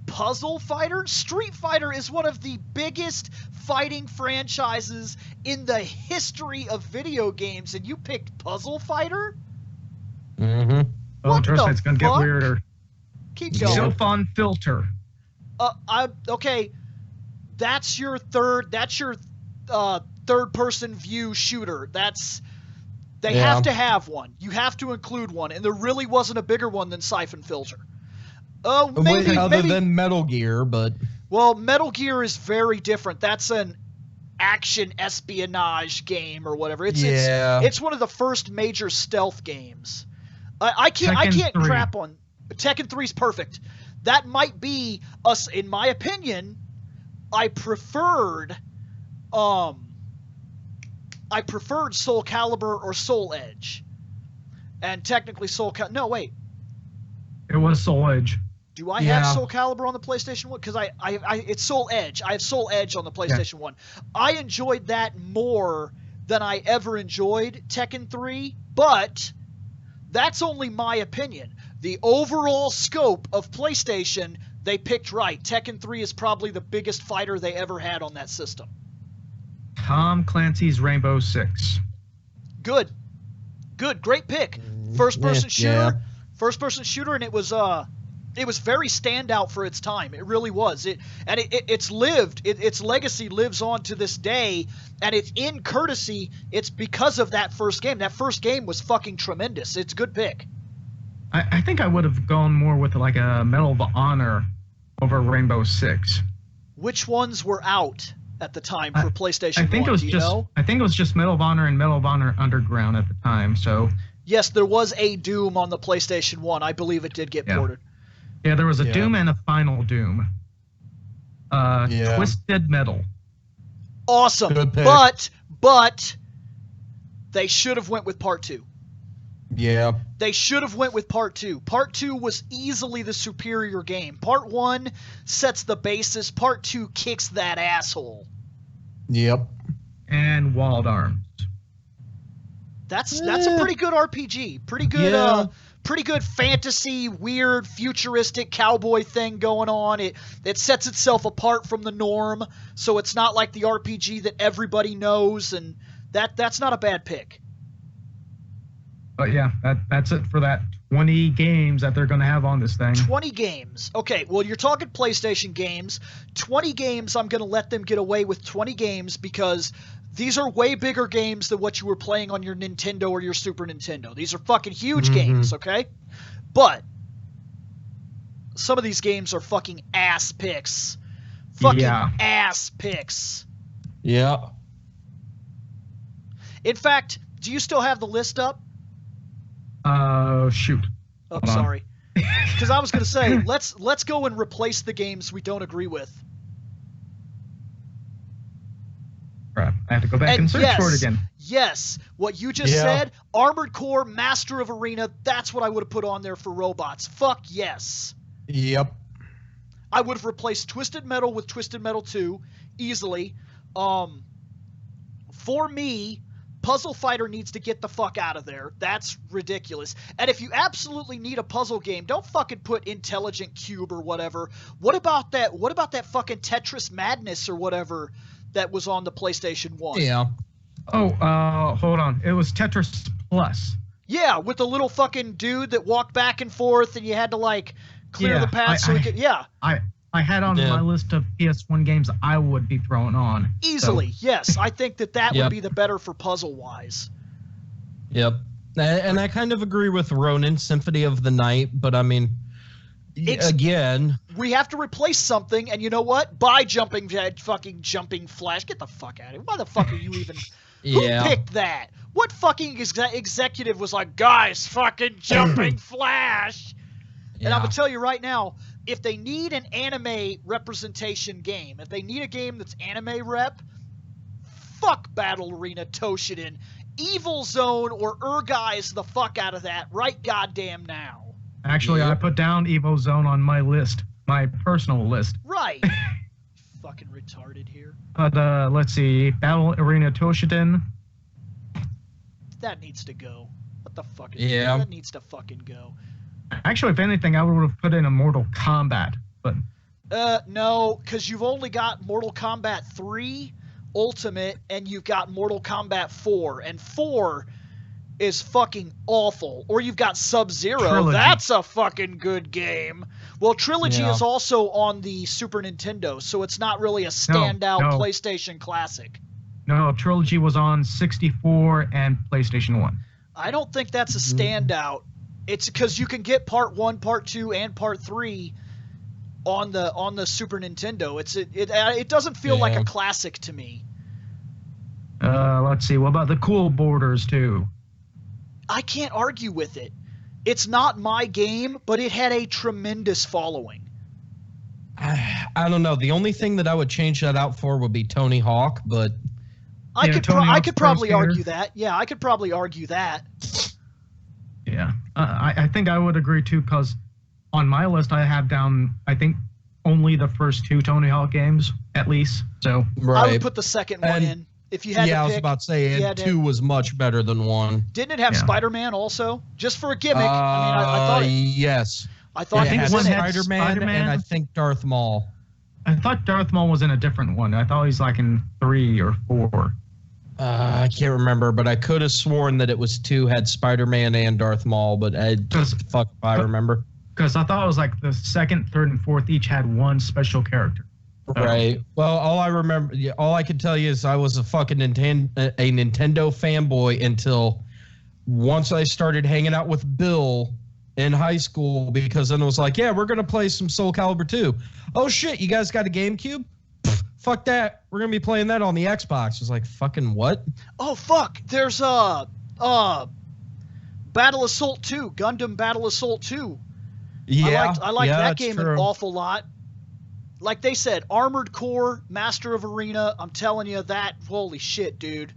Puzzle Fighter? Street Fighter is one of the biggest fighting franchises in the history of video games, and you picked Puzzle Fighter? Mm-hmm. Oh, What trust the me, it's gonna get fuck? weirder. Keep going. Sylphon Filter. Okay, that's your third person view shooter. They Yeah. have to have one. You have to include one, and there really wasn't a bigger one than Siphon Filter. Oh, maybe Other than Metal Gear, but Well, Metal Gear is very different. That's an action espionage game or whatever. It's one of the first major stealth games. I can't crap on Tekken 3's perfect. That might be us, in my opinion. I preferred Soul Calibur or Soul Edge, and technically No, wait. It was Soul Edge. Do I have Soul Calibur on the PlayStation 1? Because it's Soul Edge. I have Soul Edge on the PlayStation 1. I enjoyed that more than I ever enjoyed Tekken 3, but that's only my opinion. The overall scope of PlayStation, they picked right. Tekken 3 is probably the biggest fighter they ever had on that system. Tom Clancy's Rainbow Six. Good. Great pick. First-person shooter. Yeah. First-person shooter, and it was very standout for its time. It really was. Its legacy lives on to this day, and it's in courtesy. It's because of that first game. That first game was fucking tremendous. It's a good pick. I think I would have gone more with like a Medal of Honor over Rainbow Six. Which ones were out at the time for PlayStation 1? I think it was just Medal of Honor and Medal of Honor Underground at the time. So yes, there was a Doom on the PlayStation 1. I believe it did get ported. Yeah, there was a Doom and a Final Doom. Twisted Metal. Awesome. Good pick. But they should have went with Part 2. Yeah. They should have went with Part 2. Part 2 was easily the superior game. Part 1 sets the basis. Part 2 kicks that asshole. Yep. And Wild Arms. That's a pretty good RPG. Pretty good fantasy, weird, futuristic cowboy thing going on. It sets itself apart from the norm, so it's not like the RPG that everybody knows, and that's not a bad pick. But yeah, that's it for that 20 games that they're going to have on this thing. 20 games. Okay, well, you're talking PlayStation games. 20 games, I'm going to let them get away with 20 games because these are way bigger games than what you were playing on your Nintendo or your Super Nintendo. These are fucking huge games, okay? But some of these games are fucking ass picks. Fucking ass picks. Yeah. In fact, do you still have the list up? Shoot. Oh, sorry. Because I was going to say, let's go and replace the games we don't agree with. Crap. I have to go back and search for it again. Yes. What you just said, Armored Core, Master of Arena, that's what I would have put on there for robots. Fuck yes. Yep. I would have replaced Twisted Metal with Twisted Metal 2 easily. For me, Puzzle Fighter needs to get the fuck out of there. That's ridiculous. And if you absolutely need a puzzle game, don't fucking put Intelligent Cube or whatever. What about that fucking Tetris Madness or whatever that was on the PlayStation 1? Yeah. Oh, hold on. It was Tetris Plus. Yeah, with the little fucking dude that walked back and forth and you had to like clear the path so he could I had on my list of PS1 games I would be throwing on. Easily, yes. I think that would be the better for puzzle-wise. Yep. And I kind of agree with Ronan, Symphony of the Night, but I mean, again... We have to replace something, and you know what? Buy Jumping Flash. Get the fuck out of here. Why the fuck are you even... Who picked that? What fucking executive was like, guys, fucking Jumping Flash? And I'm going to tell you right now, if they need an anime representation game, if they need a game that's anime rep, fuck Battle Arena Toshinden. Evil Zone or Urgai's the fuck out of that right goddamn now. Actually, I put down Evo Zone on my list, my personal list. Right. Fucking retarded here. But let's see, Battle Arena Toshinden. That needs to go. What the fuck is that? That needs to fucking go. Actually, if anything, I would have put in a Mortal Kombat, but... No, because you've only got Mortal Kombat 3 Ultimate, and you've got Mortal Kombat 4, and 4 is fucking awful. Or you've got Sub-Zero. That's a fucking good game. Well, Trilogy is also on the Super Nintendo, so it's not really a standout PlayStation classic. No, Trilogy was on 64 and PlayStation 1. I don't think that's a standout. It's because you can get Part 1, Part 2, and Part 3 on the Super Nintendo. It doesn't feel like a classic to me. Let's see. What about the cool borders too? I can't argue with it. It's not my game, but it had a tremendous following. I don't know. The only thing that I would change that out for would be Tony Hawk, but I Yeah, could Tony Hawk's Pro probably Skater. argue that. Yeah, I could probably argue that. Yeah, I think I would agree too, because on my list I have down, I think, only the first 2 Tony Hawk games at least. So I would put the second one And- in if you had yeah, to I pick. was about to say, you and had to- 2 was much better than 1. Didn't it have Yeah. Spider-Man also? Just for a gimmick. I thought yes. I thought It it had was in it. Spider-Man, Spider-Man. and I think Darth Maul. I thought Darth Maul was in a different one. I thought he's like in 3 or 4. I can't remember, but I could have sworn that it was 2 had Spider-Man and Darth Maul, but fuck if I remember. Because I thought it was like the second, third, and fourth each had one special character. Right. Well, all I could tell you is I was a fucking Nintendo fanboy until once I started hanging out with Bill in high school, because then it was like, yeah, we're gonna play some Soul Calibur 2. Oh shit, you guys got a GameCube? Pfft, fuck that. We're gonna be playing that on the Xbox. I was like, fucking what? Oh fuck! There's Battle Assault 2, Gundam Battle Assault 2. Yeah, I liked that that's game true. an awful lot. Like they said, Armored Core, Master of Arena. I'm telling you that. Holy shit, dude.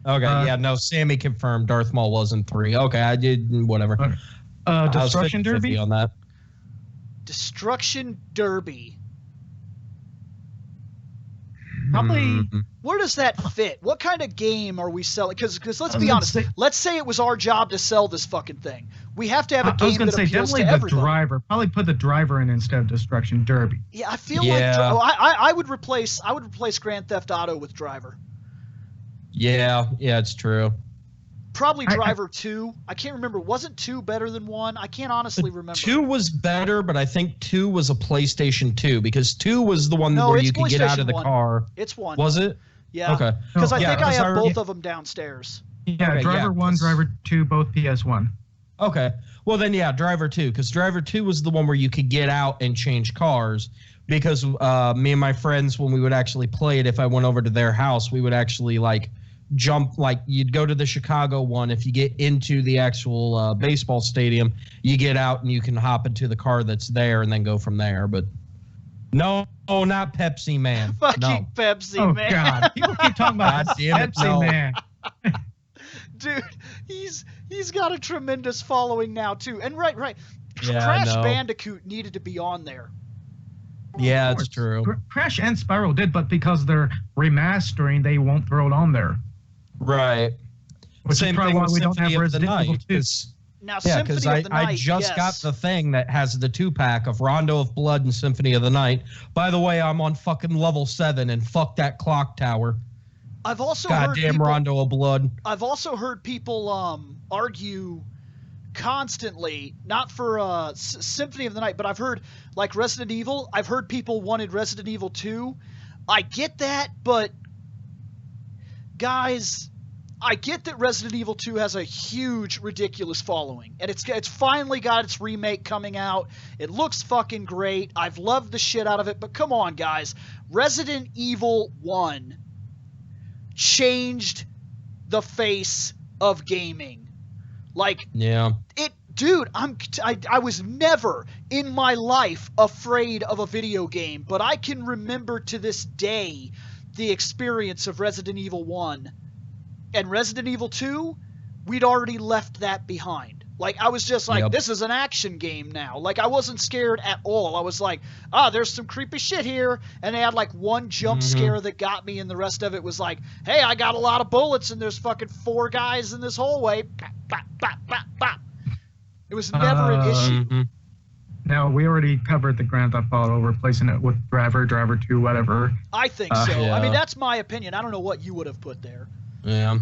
Okay, yeah, no, Sammy confirmed Darth Maul wasn't 3. Okay, I did whatever. Okay. I was Destruction 50-50 Derby? on that. Destruction Derby. Probably. Mhm. Where does that fit? What kind of game are we selling? Because let's I was be gonna honest. say- Let's say it was our job to sell this fucking thing. We have to have a I was game going that to say appeals definitely to the everybody. driver. Probably put the driver in instead of Destruction Derby. Yeah, I feel Yeah. like I would replace Grand Theft Auto with Driver. Yeah, it's true. Probably I- Driver 2. I can't remember. Wasn't 2 better than 1? I can't honestly remember. 2 was better, but I think 2 was a PlayStation 2 because 2 was the one No, where it's you could get out of the PlayStation 1. car. It's 1. Was it? Yeah. Okay. Because I Yeah, think I 'cause have I- both of them downstairs. Yeah, Okay, Driver yeah, 1, 'cause- Driver 2, both PS1. Okay. Well, then, yeah, Driver 2, because Driver 2 was the one where you could get out and change cars. Because me and my friends, when we would actually play it, if I went over to their house, we would actually, like, jump. Like, you'd go to the Chicago one. If you get into the actual baseball stadium, you get out and you can hop into the car that's there and then go from there. But no, not Pepsi Man. Fucking No. Pepsi, Oh, man. God. People keep talking about God damn it, Pepsi, no. man. Dude, he's got a tremendous following now too. And right. Yeah, I Crash know. Bandicoot needed to be on there. Yeah, Of it's course. true. Crash and Spyro did, but because they're remastering, they won't throw it on there. Right. Which Same is probably thing why with we don't Symphony have of the Resident Evil Night. 2. 'Cause- Now, Yeah, Symphony because of the Night. I just got yes. the thing that has the 2-pack of Rondo of Blood and Symphony of the Night. By the way, I'm on fucking level 7 and fuck that clock tower. I've also heard Goddamn people, Rondo of Blood. I've also heard people argue constantly, not for Symphony of the Night, but I've heard like Resident Evil. I've heard people wanted Resident Evil 2. I get that, but guys, I get that Resident Evil 2 has a huge, ridiculous following, and it's finally got its remake coming out. It looks fucking great. I've loved the shit out of it, but come on, guys. Resident Evil 1 changed the face of gaming. Like, Yeah. dude, I was never in my life afraid of a video game, but I can remember to this day the experience of Resident Evil 1. And Resident Evil 2, we'd already left that behind. Like, I was just like, Yep. This is an action game now. Like, I wasn't scared at all. I was like, there's some creepy shit here. And they had, like, one jump scare that got me, and the rest of it was like, hey, I got a lot of bullets, and there's fucking 4 guys in this hallway. Bop, bop, bop, bop, bop. It was never an issue. Mhm. Now, we already covered the Grand Theft Auto, replacing it with Driver 2, whatever. I think so. Yeah. I mean, that's my opinion. I don't know what you would have put there. Yeah.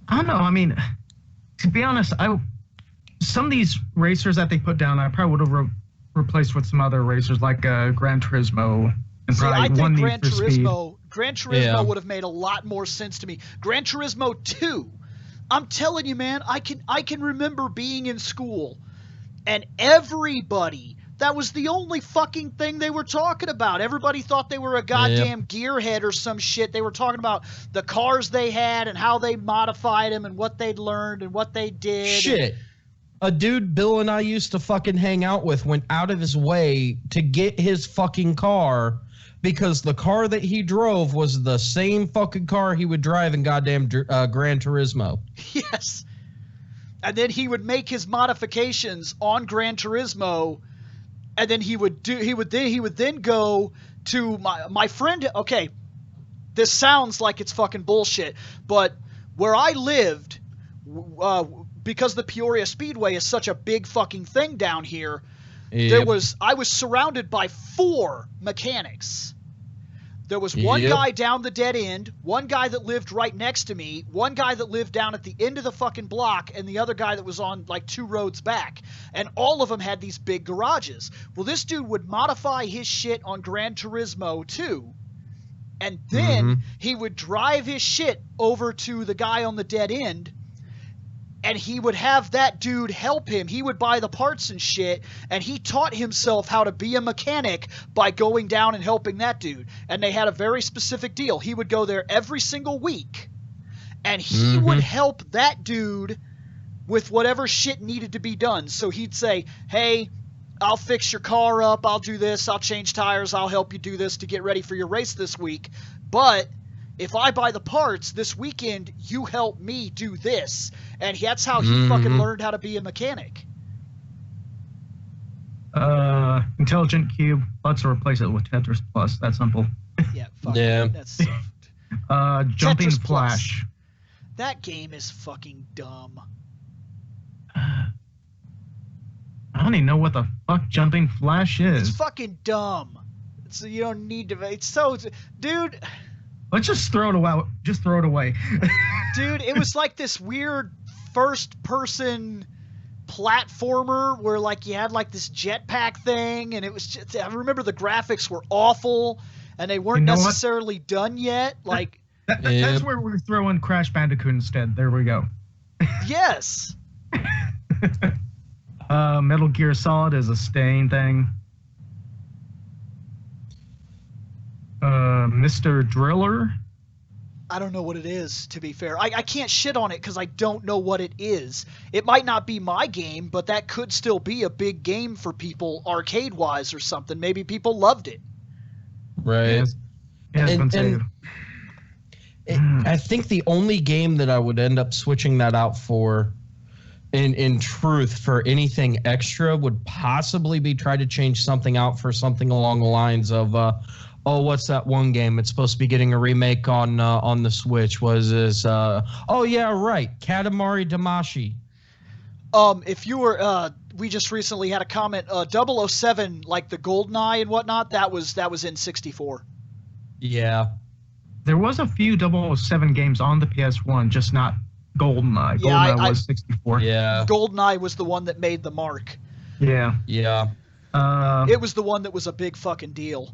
I don't know. I mean, to be honest, some of these racers that they put down, I probably would have replaced with some other racers like Gran Turismo and See, probably I one think Need for Speed. Gran Turismo Yeah. would have made a lot more sense to me. Gran Turismo 2, I'm telling you, man, I can remember being in school and everybody That was the only fucking thing they were talking about. Everybody thought they were a goddamn gearhead or some shit. They were talking about the cars they had and how they modified them and what they'd learned and what they did. Shit. A dude Bill and I used to fucking hang out with went out of his way to get his fucking car because the car that he drove was the same fucking car he would drive in goddamn Gran Turismo. Yes. And then he would make his modifications on Gran Turismo, and then he would then go to my friend. Okay, this sounds like it's fucking bullshit, but where I lived, because the Peoria Speedway is such a big fucking thing down here, I was surrounded by 4 mechanics. There was one guy down the dead end, one guy that lived right next to me, one guy that lived down at the end of the fucking block, and the other guy that was on like 2 roads back. And all of them had these big garages. Well, this dude would modify his shit on Gran Turismo too. And then he would drive his shit over to the guy on the dead end, and he would have that dude help him. He would buy the parts and shit, and he taught himself how to be a mechanic by going down and helping that dude. And they had a very specific deal. He would go there every single week, and he would help that dude with whatever shit needed to be done. So he'd say, hey, I'll fix your car up, I'll do this, I'll change tires, I'll help you do this to get ready for your race this week. But if I buy the parts this weekend, you help me do this. And that's how he fucking learned how to be a mechanic. Intelligent Cube, let's replace it with Tetris Plus. That's simple. Yeah, fuck it. That's Jumping Tetris Flash. Plus. That game is fucking dumb. I don't even know what the fuck Jumping Flash is. It's fucking dumb. So you don't need to. It's so, dude. Let's just throw it away. Just throw it away. Dude, it was like this weird first-person platformer where like you had like this jetpack thing, and it was just, I remember the graphics were awful, and they weren't necessarily done yet. Like that's where we're throwing Crash Bandicoot instead. There we go. Yes. Metal Gear Solid is a staying thing. Mr. Driller. I don't know what it is, to be fair. I can't shit on it because I don't know what it is. It might not be my game, but that could still be a big game for people arcade-wise or something. Maybe people loved it. Right. I think the only game that I would end up switching that out for, in truth, for anything extra would possibly be try to change something out for something along the lines of... what's that one game? It's supposed to be getting a remake on the Switch. Katamari Damacy. If you were, we just recently had a comment. 007, like the GoldenEye and whatnot. That was N64. Yeah. There was a few 007 games on the PS1, just not GoldenEye. Yeah, GoldenEye was 64. Yeah. GoldenEye was the one that made the mark. Yeah. Yeah. It was the one that was a big fucking deal.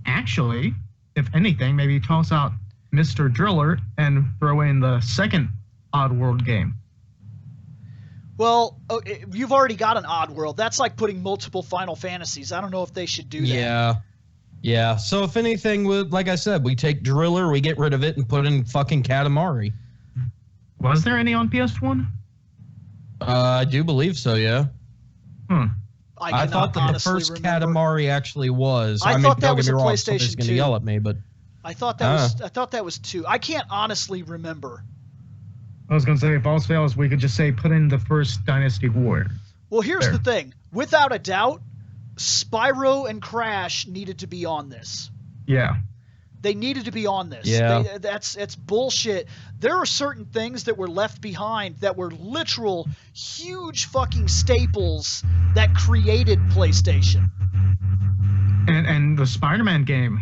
Actually, if anything, maybe toss out Mr. Driller and throw in the second Oddworld game. Well, you've already got an Oddworld. That's like putting multiple Final Fantasies. I don't know if they should do that. Yeah. Yeah. So if anything, like I said, we take Driller, we get rid of it, and put in fucking Katamari. Was there any on PS1? I do believe so, yeah. I thought that the first Katamari actually was. I thought that was a PlayStation 2. Somebody's going to yell at me, but I thought that was 2. I can't honestly remember. I was going to say, if all fails, we could just say put in the first Dynasty Warrior. Well, here's the thing. Without a doubt, Spyro and Crash needed to be on this. Yeah. They needed to be on this. Yeah. It's bullshit. There are certain things that were left behind that were literal huge fucking staples that created PlayStation. And the Spider-Man game.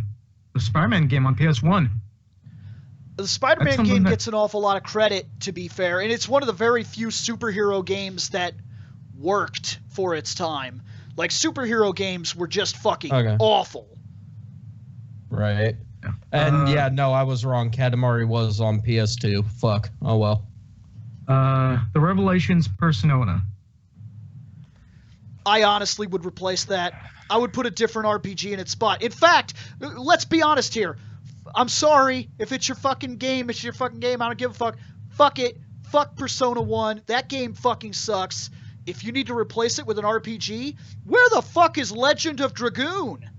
The Spider-Man game on PS1. The Spider-Man game gets an awful lot of credit, to be fair, and it's one of the very few superhero games that worked for its time. Like, superhero games were just fucking awful. Right. And I was wrong. Katamari was on PS2. Fuck. Oh well. The Revelations Persona. I honestly would replace that. I would put a different RPG in its spot. In fact, let's be honest here. I'm sorry if it's your fucking game. It's your fucking game. I don't give a fuck. Fuck it. Fuck Persona 1. That game fucking sucks. If you need to replace it with an RPG, where the fuck is Legend of Dragoon?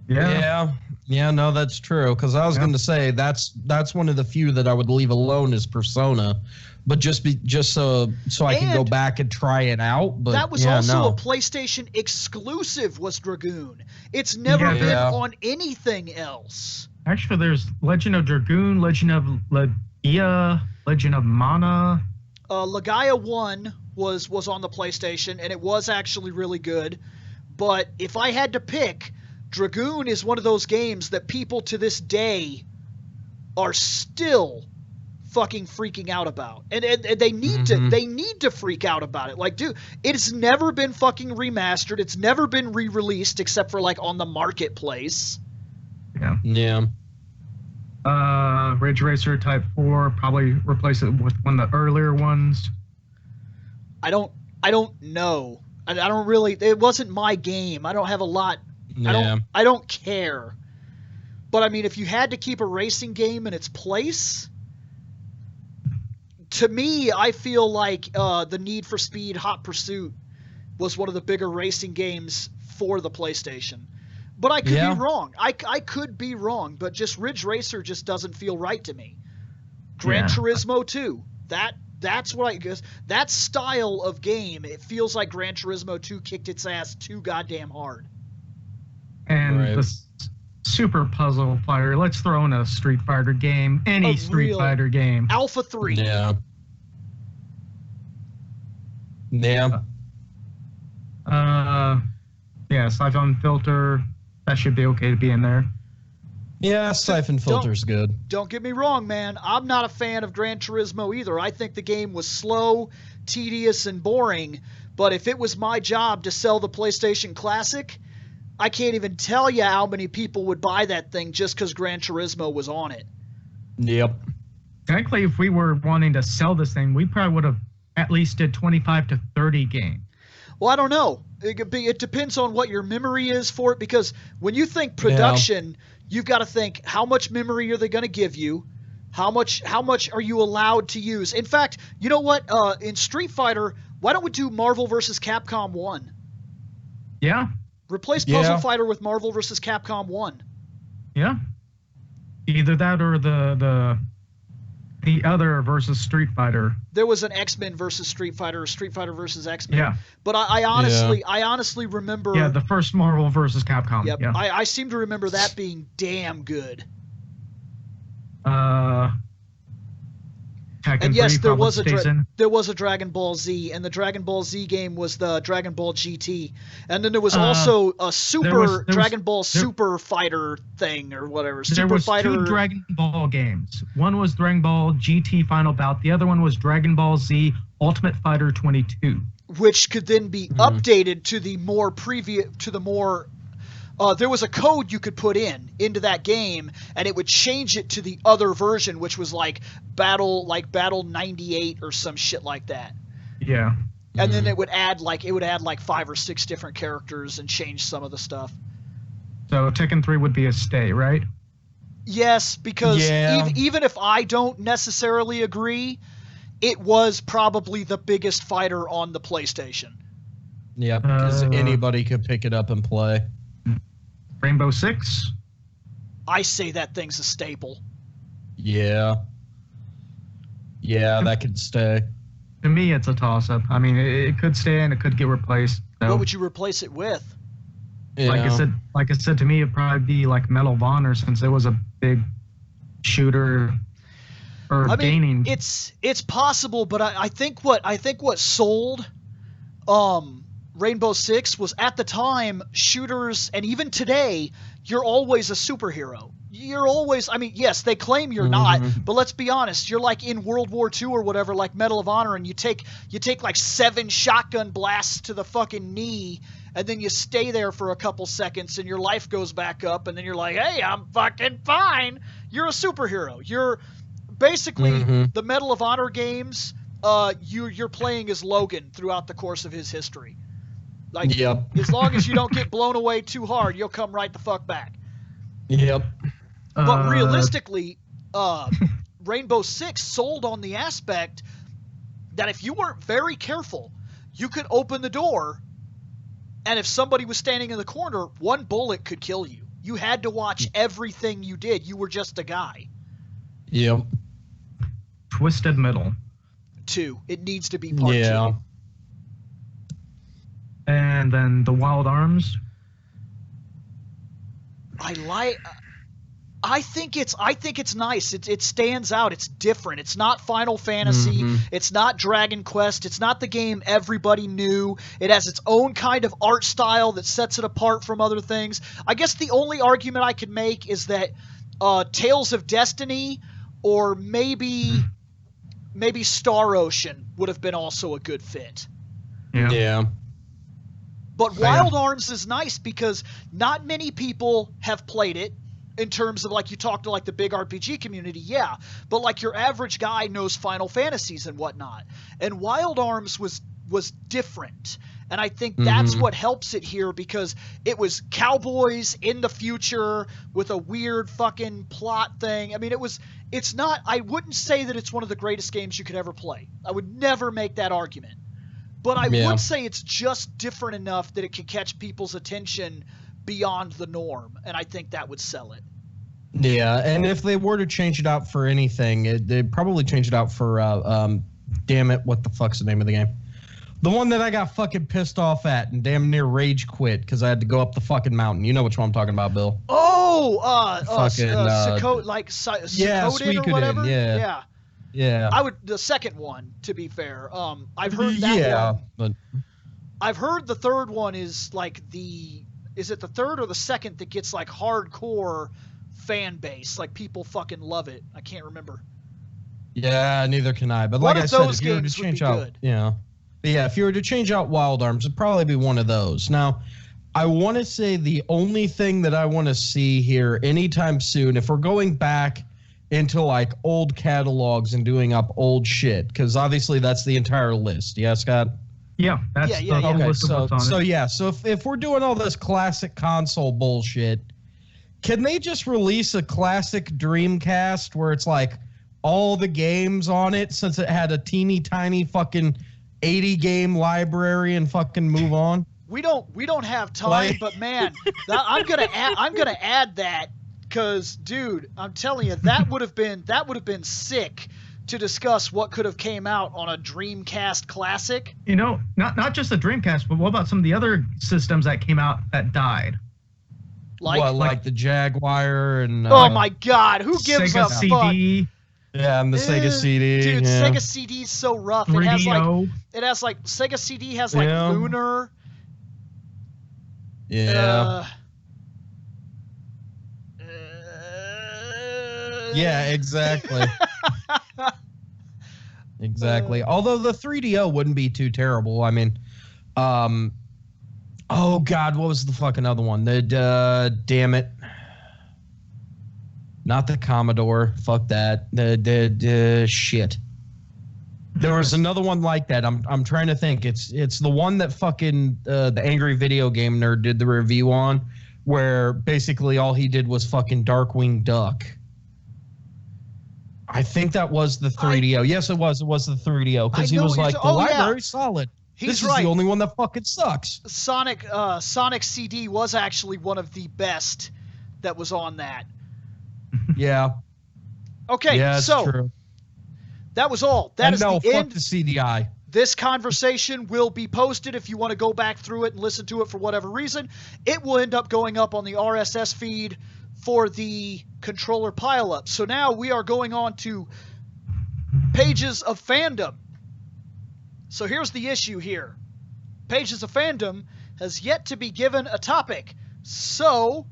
Yeah, no, that's true. Because I was going to say that's one of the few that I would leave alone is Persona, but just so I can go back and try it out. But that was also a PlayStation exclusive. Was Dragoon? It's never been on anything else. Actually, there's Legend of Dragoon, Legend of Legaia, Legend of Mana. Legaia 1 was on the PlayStation, and it was actually really good. But if I had to pick, Dragoon is one of those games that people to this day are still fucking freaking out about. And they need to freak out about it. Like, dude, it's never been fucking remastered. It's never been re-released except for like on the marketplace. Yeah. Ridge Racer Type 4, probably replace it with one of the earlier ones. I don't know. I don't really. It wasn't my game. I don't have a lot. Yeah. I don't care. But I mean, if you had to keep a racing game in its place, to me, I feel like the Need for Speed Hot Pursuit was one of the bigger racing games for the PlayStation. But I could be wrong. I could be wrong, but just Ridge Racer just doesn't feel right to me. Gran Turismo 2. That's what I guess. That style of game, it feels like Gran Turismo 2 kicked its ass too goddamn hard. And the Super Puzzle Fighter. Let's throw in a Street Fighter game. Any Street Fighter game. Alpha 3. Yeah. Siphon Filter. That should be okay to be in there. Yeah, Siphon Filter's good. Don't get me wrong, man. I'm not a fan of Gran Turismo either. I think the game was slow, tedious, and boring. But if it was my job to sell the PlayStation Classic, I can't even tell you how many people would buy that thing just because Gran Turismo was on it. Yep. Technically, if we were wanting to sell this thing, we probably would have at least did 25 to 30 games. Well, I don't know. It depends on what your memory is for it, because when you think production, you've got to think, how much memory are they going to give you? How much are you allowed to use? In fact, you know what? In Street Fighter, why don't we do Marvel vs. Capcom 1? Yeah. Replace Puzzle Fighter with Marvel vs. Capcom 1. Yeah. Either that or the other versus Street Fighter. There was an X-Men versus Street Fighter, or Street Fighter versus X-Men. Yeah. But I honestly remember. Yeah, the first Marvel versus Capcom. Yep. Yeah. I seem to remember that being damn good. Tekken and yes, 3 there was a a Dragon Ball Z, and the Dragon Ball Z game was the Dragon Ball GT, and then there was also a Dragon Ball Super Fighter thing or whatever. There was two Dragon Ball games. One was Dragon Ball GT Final Bout. The other one was Dragon Ball Z Ultimate Fighter 22, which could then be updated to the more there was a code you could put into that game, and it would change it to the other version, which was like Battle 98 or some shit like that. Yeah. And then it would add like 5 or 6 different characters and change some of the stuff. So Tekken 3 would be a stay, right? Yes, because even if I don't necessarily agree, it was probably the biggest fighter on the PlayStation. Yeah, because anybody could pick it up and play. Rainbow Six? I say that thing's a staple. Yeah. Yeah, that could stay. To me, it's a toss-up. I mean, it could stay and it could get replaced. So. What would you replace it with? Yeah. Like I said, to me, it'd probably be like Medal of Honor, since it was a big shooter. Gaining. It's possible, but I think what sold Rainbow Six was, at the time, shooters, and even today, you're always a superhero. You're always, yes, they claim you're not, but let's be honest, you're like in World War II or whatever, like Medal of Honor, and you take like 7 shotgun blasts to the fucking knee, and then you stay there for a couple seconds, and your life goes back up, and then you're like, hey, I'm fucking fine. You're a superhero. You're basically the Medal of Honor games. You're playing as Logan throughout the course of his history. Like, Yep. as long as you don't get blown away too hard, you'll come right the fuck back. Yep. But realistically, Rainbow Six sold on the aspect that if you weren't very careful, you could open the door, and if somebody was standing in the corner, one bullet could kill you. You had to watch everything you did. You were just a guy. Yep. Twisted Middle. 2. It needs to be part 2. And then the Wild Arms. I think it's nice. It stands out. It's different. It's not Final Fantasy. Mm-hmm. It's not Dragon Quest. It's not the game everybody knew. It has its own kind of art style that sets it apart from other things. I guess the only argument I could make is that Tales of Destiny or maybe Star Ocean would have been also a good fit. Yeah. But Wild Arms is nice because not many people have played it. In terms of, like, you talk to, like, the big RPG community, yeah. But, like, your average guy knows Final Fantasies and whatnot. And Wild Arms was different. And I think that's what helps it here, because it was cowboys in the future with a weird fucking plot thing. I mean, it's not, I wouldn't say that it's one of the greatest games you could ever play. I would never make that argument. But I would say it's just different enough that it could catch people's attention beyond the norm, and I think that would sell it. Yeah, and if they were to change it out for anything, they'd probably change it out for, damn it, what the fuck's the name of the game? The one that I got fucking pissed off at and damn near rage quit because I had to go up the fucking mountain. You know which one I'm talking about, Bill. Oh, Suikoden, or whatever? Yeah. Yeah. The second one, to be fair. I've heard that one. But I've heard the third one is like is it the third or the second that gets like hardcore fan base? Like people fucking love it. I can't remember. Yeah, neither can I. But One like of I said, those if you were to games would change be out, good. if you were to change out Wild Arms, it'd probably be one of those. Now, I want to say the only thing that I want to see here anytime soon, if we're going back into like old catalogs and doing up old shit, because obviously that's the entire list. Yeah, Scott? Yeah, that's the whole Okay, list of what's on it. So if we're doing all this classic console bullshit, can they just release a classic Dreamcast where it's like all the games on it, since it had a teeny tiny fucking 80 game library, and fucking move on? We don't have time, but man, I'm gonna add that, because dude, I'm telling you, that would have been sick to discuss what could have came out on a Dreamcast classic. You know, not just the Dreamcast, but what about some of the other systems that came out that died? Like the Jaguar and oh my god, who gives Sega a CD? fuck? Yeah, and the Sega CD. Dude, yeah. Sega CD's so rough. 3DO. It has like Sega CD has like Lunar. Yeah. Yeah, exactly. Exactly. Although the 3DO wouldn't be too terrible. I mean, oh god, what was the fucking other one? Damn it. Not the Commodore. Fuck that. The shit. There was another one like that. I'm trying to think. It's the one that fucking the Angry Video Game Nerd did the review on, where basically all he did was fucking Darkwing Duck. I think that was the 3DO. Yes, it was. It was the 3DO, because he was like, the library's solid. This is the only one that fucking sucks. Sonic CD was actually one of the best that was on that. Yeah. Okay, yeah, so true. That was all. That is the end. Fuck the CDI. This conversation will be posted if you want to go back through it and listen to it for whatever reason. It will end up going up on the RSS feed for the controller pileup. So now we are going on to Pages of Fandom. So here's the issue here. Pages of Fandom has yet to be given a topic. So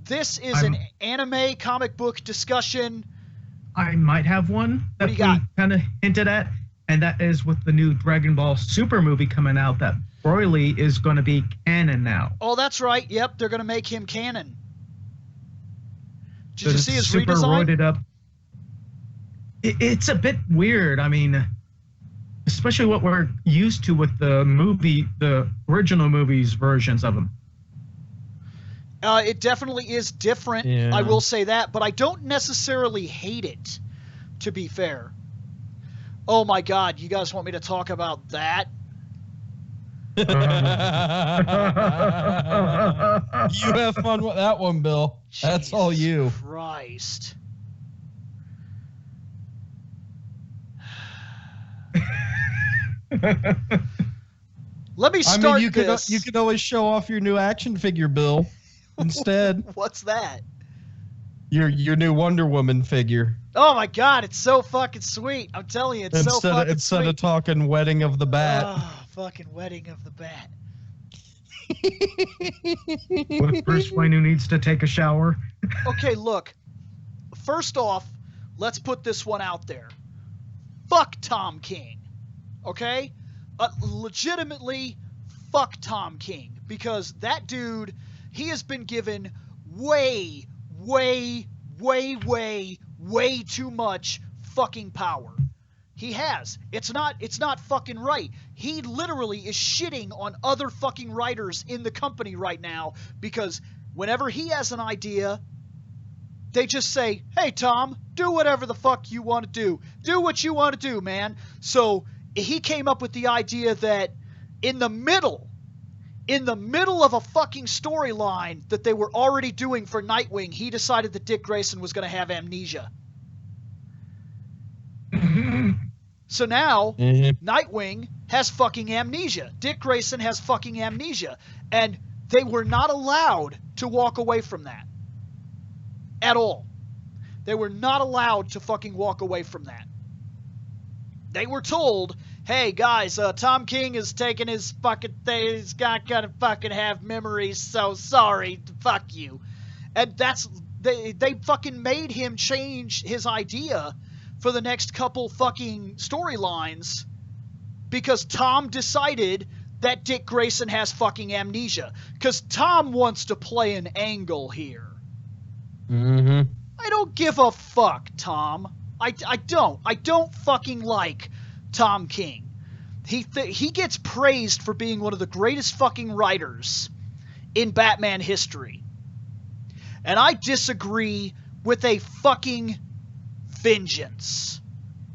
this is an anime comic book discussion. I might have one that we kind of hinted at, and that is with the new Dragon Ball Super movie coming out, that Broly is going to be canon now. Oh, that's right. Yep, they're going to make him canon. Did you see his super redesign? Roided up. It's a bit weird. I mean, especially what we're used to with the original movies versions of them. It definitely is different. Yeah. I will say that, but I don't necessarily hate it, to be fair. Oh my God, you guys want me to talk about that? You have fun with that one, Bill. That's Jesus all you. Christ. Let me start I mean, this. you could always show off your new action figure, Bill. Instead, What's that? your new Wonder Woman figure. Oh my God, it's so fucking sweet. I'm telling you, it's so fucking Instead sweet. of talking wedding of the bat. Oh, fucking wedding of the bat. With Bruce Wayne who needs to take a shower. Okay, look. First off, let's put this one out there. Fuck Tom King. Okay? Legitimately, fuck Tom King. Because that dude, he has been given way too much fucking power. He has. It's not fucking right. He literally is shitting on other fucking writers in the company right now because whenever he has an idea, they just say, "Hey Tom, do whatever the fuck you want to do. Do what you want to do, man." So he came up with the idea that in the middle of a fucking storyline that they were already doing for Nightwing, he decided that Dick Grayson was going to have amnesia. So now, Nightwing has fucking amnesia. Dick Grayson has fucking amnesia. And they were not allowed to walk away from that. At all. They were not allowed to fucking walk away from that. They were told, "Hey guys, Tom King is taking his fucking thing. He's not gonna fucking have memories, so sorry, fuck you." And they fucking made him change his idea for the next couple fucking storylines because Tom decided that Dick Grayson has fucking amnesia. Because Tom wants to play an angle here. Mm-hmm. I don't give a fuck, Tom. I don't. I don't fucking like Tom King. He gets praised for being one of the greatest fucking writers in Batman history. And I disagree with a fucking vengeance.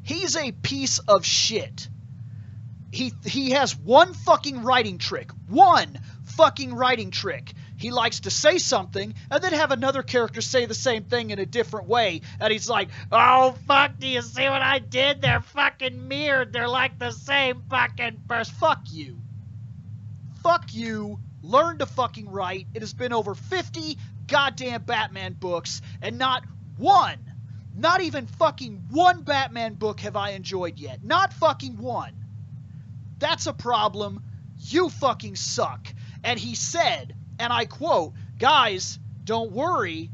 He's a piece of shit. He has one fucking writing trick. One fucking writing trick. He likes to say something and then have another character say the same thing in a different way. And he's like, "Oh, fuck, do you see what I did? They're fucking mirrored. They're like the same fucking person." Fuck you. Fuck you. Learn to fucking write. It has been over 50 goddamn Batman books and not even fucking one Batman book have I enjoyed yet. Not fucking one. That's a problem. You fucking suck. And he said, and I quote, "Guys, don't worry.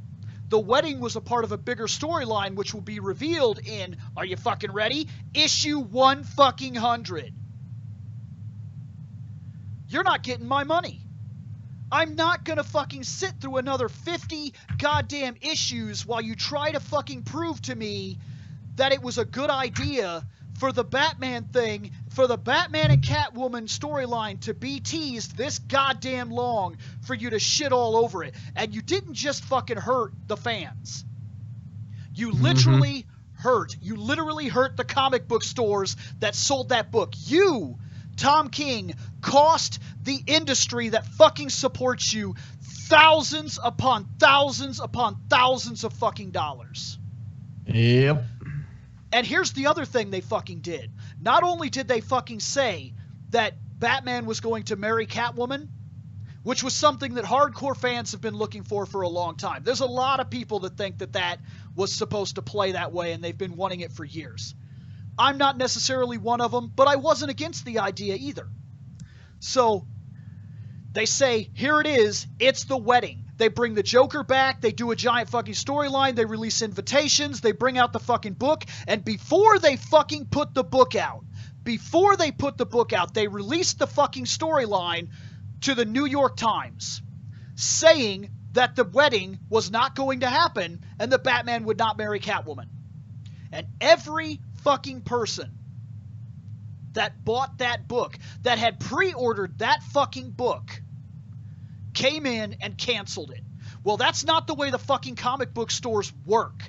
The wedding was a part of a bigger storyline which will be revealed in," are you fucking ready? Issue 100. You're not getting my money. I'm not gonna fucking sit through another 50 goddamn issues while you try to fucking prove to me that it was a good idea for the Batman thing, for the Batman and Catwoman storyline to be teased this goddamn long for you to shit all over it. And you didn't just fucking hurt the fans. You literally hurt the comic book stores that sold that book. You, Tom King, cost the industry that fucking supports you thousands upon thousands upon thousands of fucking dollars. Yep. And here's the other thing they fucking did. Not only did they fucking say that Batman was going to marry Catwoman, which was something that hardcore fans have been looking for a long time. There's a lot of people that think that that was supposed to play that way, and they've been wanting it for years. I'm not necessarily one of them, but I wasn't against the idea either. So they say, here it is, it's the wedding. They bring the Joker back, they do a giant fucking storyline, they release invitations, they bring out the fucking book, and before they fucking put the book out, they released the fucking storyline to the New York Times, saying that the wedding was not going to happen and that Batman would not marry Catwoman. And every fucking person that bought that book, that had pre-ordered that fucking book, came in and canceled it. Well, that's not the way the fucking comic book stores work.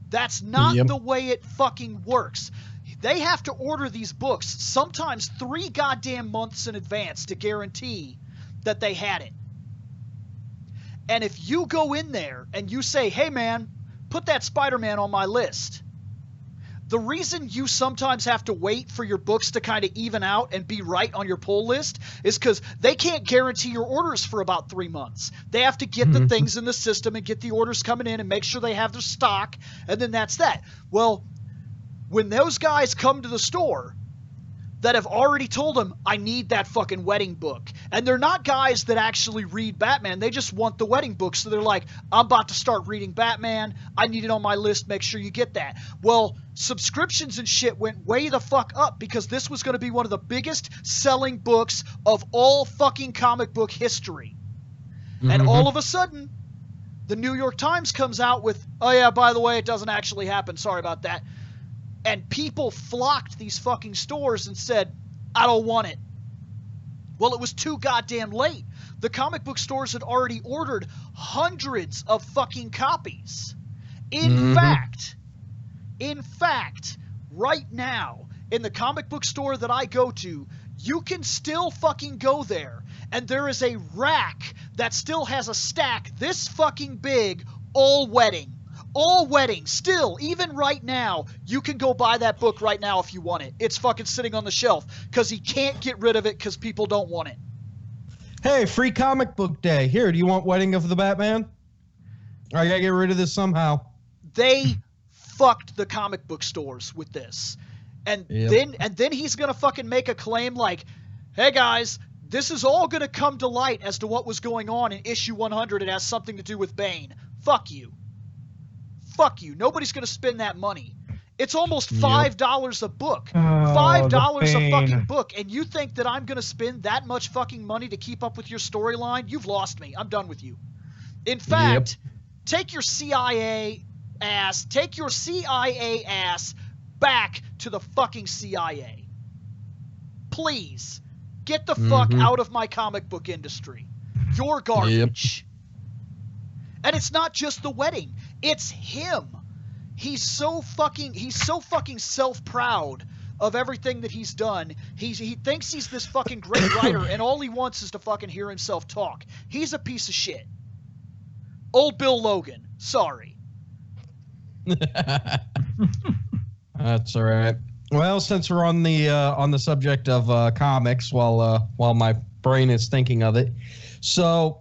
That's not the way it fucking works. They have to order these books sometimes 3 goddamn months in advance to guarantee that they had it. And if you go in there and you say, hey man, put that Spider-Man on my list, the reason you sometimes have to wait for your books to kind of even out and be right on your pull list is because they can't guarantee your orders for about 3 months. They have to get the things in the system and get the orders coming in and make sure they have their stock, and then that's that. Well, when those guys come to the store that have already told them, I need that fucking wedding book, and they're not guys that actually read Batman, they just want the wedding book, so they're like, I'm about to start reading Batman, I need it on my list, make sure you get that. Well, subscriptions and shit went way the fuck up because this was going to be one of the biggest selling books of all fucking comic book history. And all of a sudden, the New York Times comes out with, oh yeah, by the way, it doesn't actually happen, sorry about that. And people flocked these fucking stores and said, I don't want it. Well, it was too goddamn late. The comic book stores had already ordered hundreds of fucking copies. In fact, right now, in the comic book store that I go to, you can still fucking go there, and there is a rack that still has a stack this fucking big, all wedding. All wedding, still, even right now, you can go buy that book right now if you want it. It's fucking sitting on the shelf because he can't get rid of it because people don't want it. Hey, free comic book day. Here, do you want Wedding of the Batman? I gotta get rid of this somehow. They fucked the comic book stores with this. And then he's gonna fucking make a claim like, hey guys, this is all gonna come to light as to what was going on in issue 100. It has something to do with Bane. Fuck you. Fuck you. Nobody's going to spend that money. It's almost $5 a book. $5 a fucking book. And you think that I'm going to spend that much fucking money to keep up with your storyline? You've lost me. I'm done with you. In fact, take your CIA ass back to the fucking CIA. Please. Get the fuck out of my comic book industry. You're garbage. And it's not just the wedding. It's him. He's so fucking self-proud of everything that he's done. He thinks he's this fucking great writer, and all he wants is to fucking hear himself talk. He's a piece of shit. Old Bill Logan. Sorry. That's all right. Well, since we're on the subject of comics, while my brain is thinking of it, so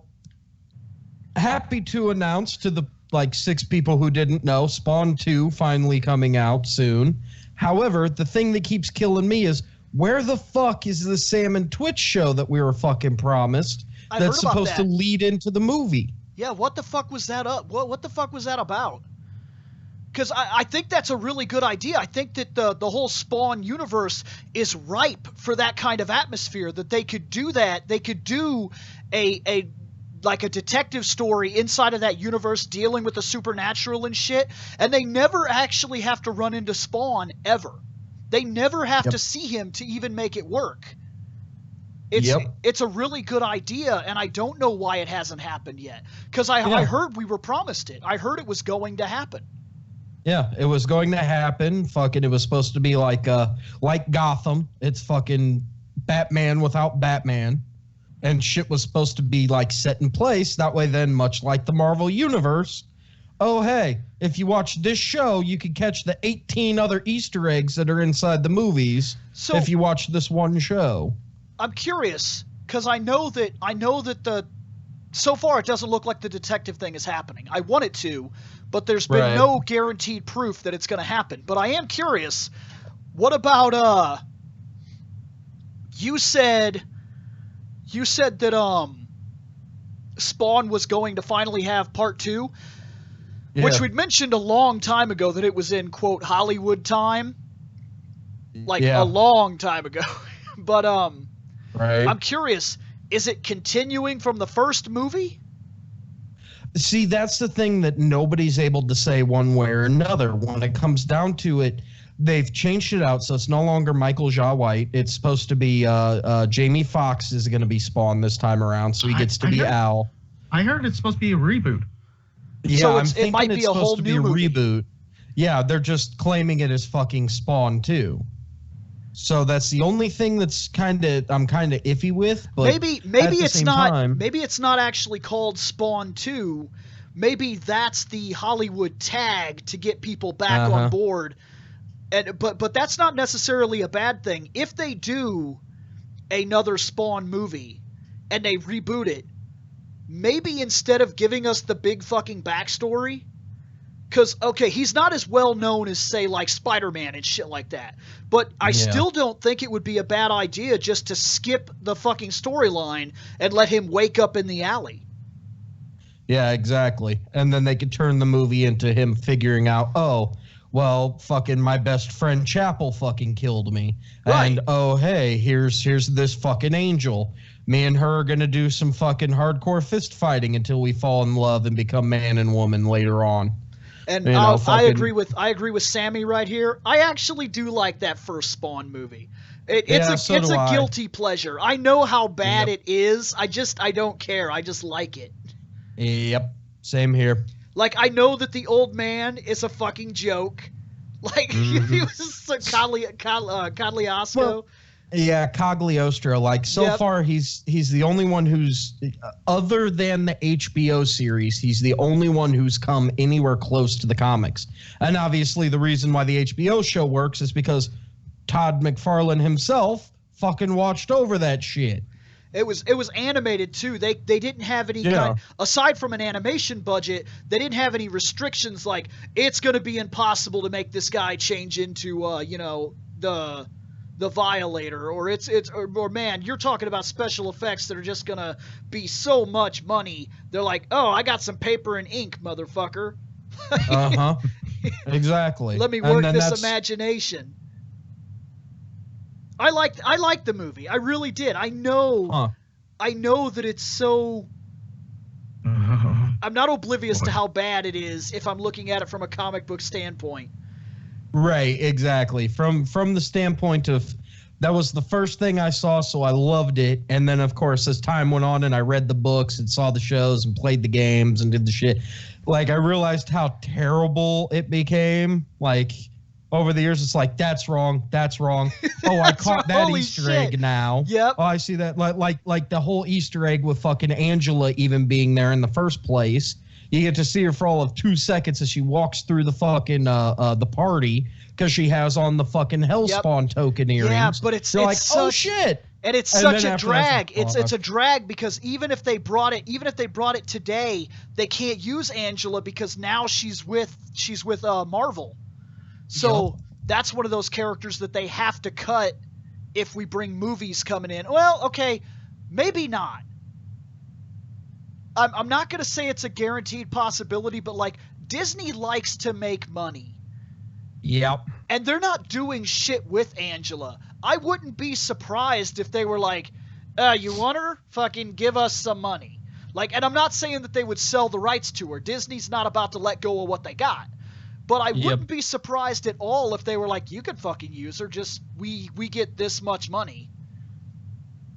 happy to announce to the 6 people who didn't know, Spawn 2 finally coming out soon. However, the thing that keeps killing me is, where the fuck is the Sam and Twitch show that we were fucking promised that's supposed to lead into the movie? Yeah, what the fuck was that up? What the fuck was that about? Because I think that's a really good idea. I think that the whole Spawn universe is ripe for that kind of atmosphere, that they could do that. They could do a detective story inside of that universe dealing with the supernatural and shit, and they never actually have to run into Spawn ever. They never have to see him to even make it work. It's a really good idea, and I don't know why it hasn't happened yet. Because I heard we were promised it. I heard it was going to happen. Yeah, it was going to happen. Fucking, it was supposed to be like Gotham. It's fucking Batman without Batman. And shit was supposed to be set in place. That way then, much like the Marvel Universe, oh hey, if you watch this show, you can catch the 18 other Easter eggs that are inside the movies if you watch this one show. I'm curious, because I know that so far it doesn't look like the detective thing is happening. I want it to, but there's been no guaranteed proof that it's going to happen. But I am curious, what about you said that Spawn was going to finally have part 2, which we'd mentioned a long time ago that it was in, quote, Hollywood time. A long time ago. But I'm curious, is it continuing from the first movie? See, that's the thing that nobody's able to say one way or another. When it comes down to it, they've changed it out, so it's no longer Michael Jai White. It's supposed to be Jamie Foxx is going to be Spawn this time around, so he gets to be Al. I heard it's supposed to be a reboot. Yeah, so I'm thinking it might be it's a whole supposed to be new a movie. reboot. Yeah, they're just claiming it as fucking Spawn 2. So that's the only thing that's I'm kind of iffy with. But maybe it's not. Time, maybe it's not actually called Spawn 2. Maybe that's the Hollywood tag to get people back on board. And but that's not necessarily a bad thing. If they do another Spawn movie and they reboot it, maybe instead of giving us the big fucking backstory, because, okay, he's not as well known as, say, like Spider-Man and shit like that. But I still don't think it would be a bad idea just to skip the fucking storyline and let him wake up in the alley. Yeah, exactly. And then they could turn the movie into him figuring out, oh, well, fucking my best friend Chapel fucking killed me. Right. And, oh, hey, here's this fucking angel. Me and her are going to do some fucking hardcore fist fighting until we fall in love and become man and woman later on. And I agree with Sammy right here. I actually do like that first Spawn movie. It's a guilty pleasure. I know how bad it is. I don't care. I just like it. Yep. Same here. Like, I know that the old man is a fucking joke. Like, he was so Cagliostro. Well, yeah, Cagliostro. Like, so far, he's the only one who's, other than the HBO series, he's the only one who's come anywhere close to the comics. And obviously, the reason why the HBO show works is because Todd McFarlane himself fucking watched over that shit. It was animated too. They didn't have any kind, aside from an animation budget, they didn't have any restrictions like it's going to be impossible to make this guy change into the Violator, or man, you're talking about special effects that are just going to be so much money. They're like, "Oh, I got some paper and ink, motherfucker." Exactly. Let me work this imagination. I liked the movie. I really did. I know that it's so. I'm not oblivious to how bad it is if I'm looking at it from a comic book standpoint. Right, exactly. From the standpoint of that was the first thing I saw, so I loved it. And then, of course, as time went on and I read the books and saw the shows and played the games and did the shit, like I realized how terrible it became. Like. Over the years, it's like, that's wrong. Oh, I caught that Easter egg now. Yep. Oh, I see that. Like the whole Easter egg with fucking Angela even being there in the first place. You get to see her for all of 2 seconds as she walks through the fucking the party because she has on the fucking Hellspawn token earrings. Yeah, but it's like, such, oh shit. And it's such a drag. It's a drag because even if they brought it today, they can't use Angela because now she's with Marvel. So that's one of those characters that they have to cut if we bring movies coming in. Well, okay, maybe not. I'm not going to say it's a guaranteed possibility, but like Disney likes to make money. Yep. And they're not doing shit with Angela. I wouldn't be surprised if they were like, you want her? Fucking give us some money. Like, and I'm not saying that they would sell the rights to her. Disney's not about to let go of what they got. But I wouldn't be surprised at all if they were like, you could fucking use her, just we get this much money.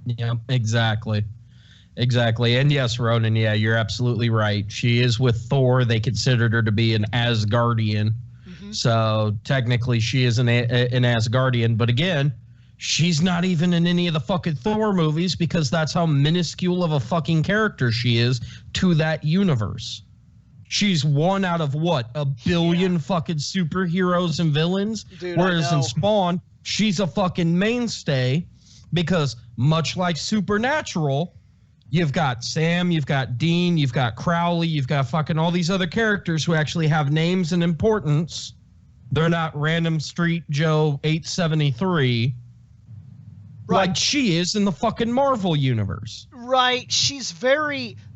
Yeah, exactly. And yes, Ronan, yeah, you're absolutely right. She is with Thor. They considered her to be an Asgardian. So technically she is an Asgardian. But again, she's not even in any of the fucking Thor movies because that's how minuscule of a fucking character she is to that universe. She's one out of what? A billion fucking superheroes and villains? Dude, whereas in Spawn, she's a fucking mainstay because much like Supernatural, you've got Sam, you've got Dean, you've got Crowley, you've got fucking all these other characters who actually have names and importance. They're not Random Street Joe 873. Right. Like she is in the fucking Marvel universe. Right.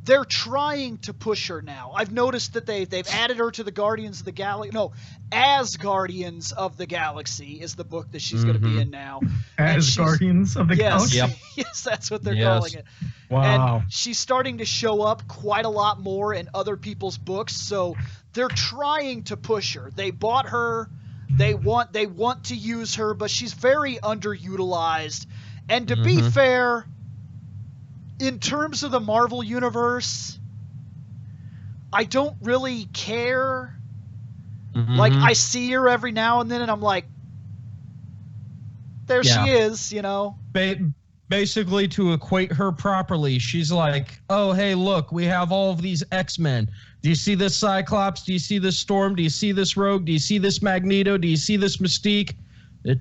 They're trying to push her now. I've noticed that they've added her to the Guardians of the Galaxy. No, As Guardians of the Galaxy is the book that she's going to be in now. As Guardians of the Galaxy? Yes, that's what they're calling it. Wow. And she's starting to show up quite a lot more in other people's books, so they're trying to push her. They bought her They want to use her, but she's very underutilized. And to be fair, in terms of the Marvel Universe, I don't really care. Like, I see her every now and then, and I'm like, there she is, you know. Basically, to equate her properly, she's like, oh, hey, look, we have all of these X-Men. Do you see this Cyclops? Do you see this Storm? Do you see this Rogue? Do you see this Magneto? Do you see this Mystique?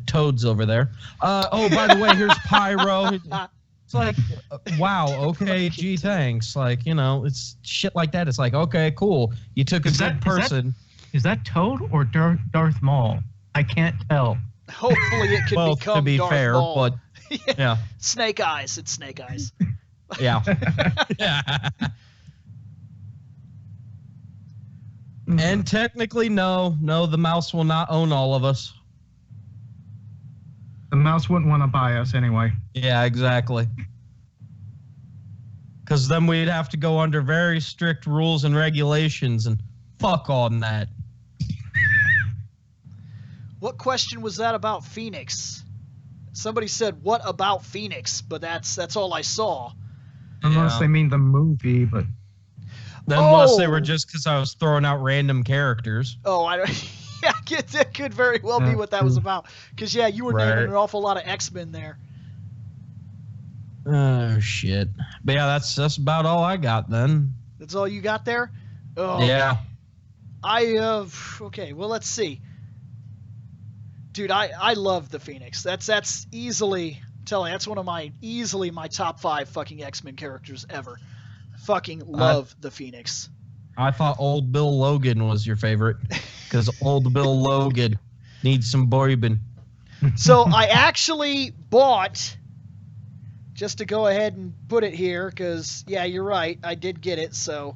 Toad's over there. Oh, by the way, here's Pyro. It's like, wow, okay, gee, thanks. Like, you know, it's shit like that. It's like, okay, cool. You took a good person. Is that Toad or Darth Maul? I can't tell. Hopefully it can become to be Darth fair, Maul. but yeah. Snake Eyes. It's Snake Eyes. Yeah. Yeah. And technically, no, the mouse will not own all of us. The mouse wouldn't want to buy us anyway. Yeah, exactly. Because then we'd have to go under very strict rules and regulations, and fuck on that. What question was that about Phoenix? Somebody said, what about Phoenix? But that's all I saw. Unless they mean the movie, but... Unless they were just because I was throwing out random characters. Oh, yeah, that could very well be what that was about. Because, yeah, you were naming an awful lot of X-Men there. Oh, shit. But, yeah, that's about all I got then. That's all you got there? Oh, yeah. Okay, well, let's see. Dude, I love the Phoenix. That's easily, I'm telling you, that's one of my top 5 fucking X-Men characters ever. Fucking love the Phoenix. I thought old Bill Logan was your favorite because old Bill Logan needs some bourbon. So I actually bought, just to go ahead and put it here, because, yeah, you're right, I did get it, so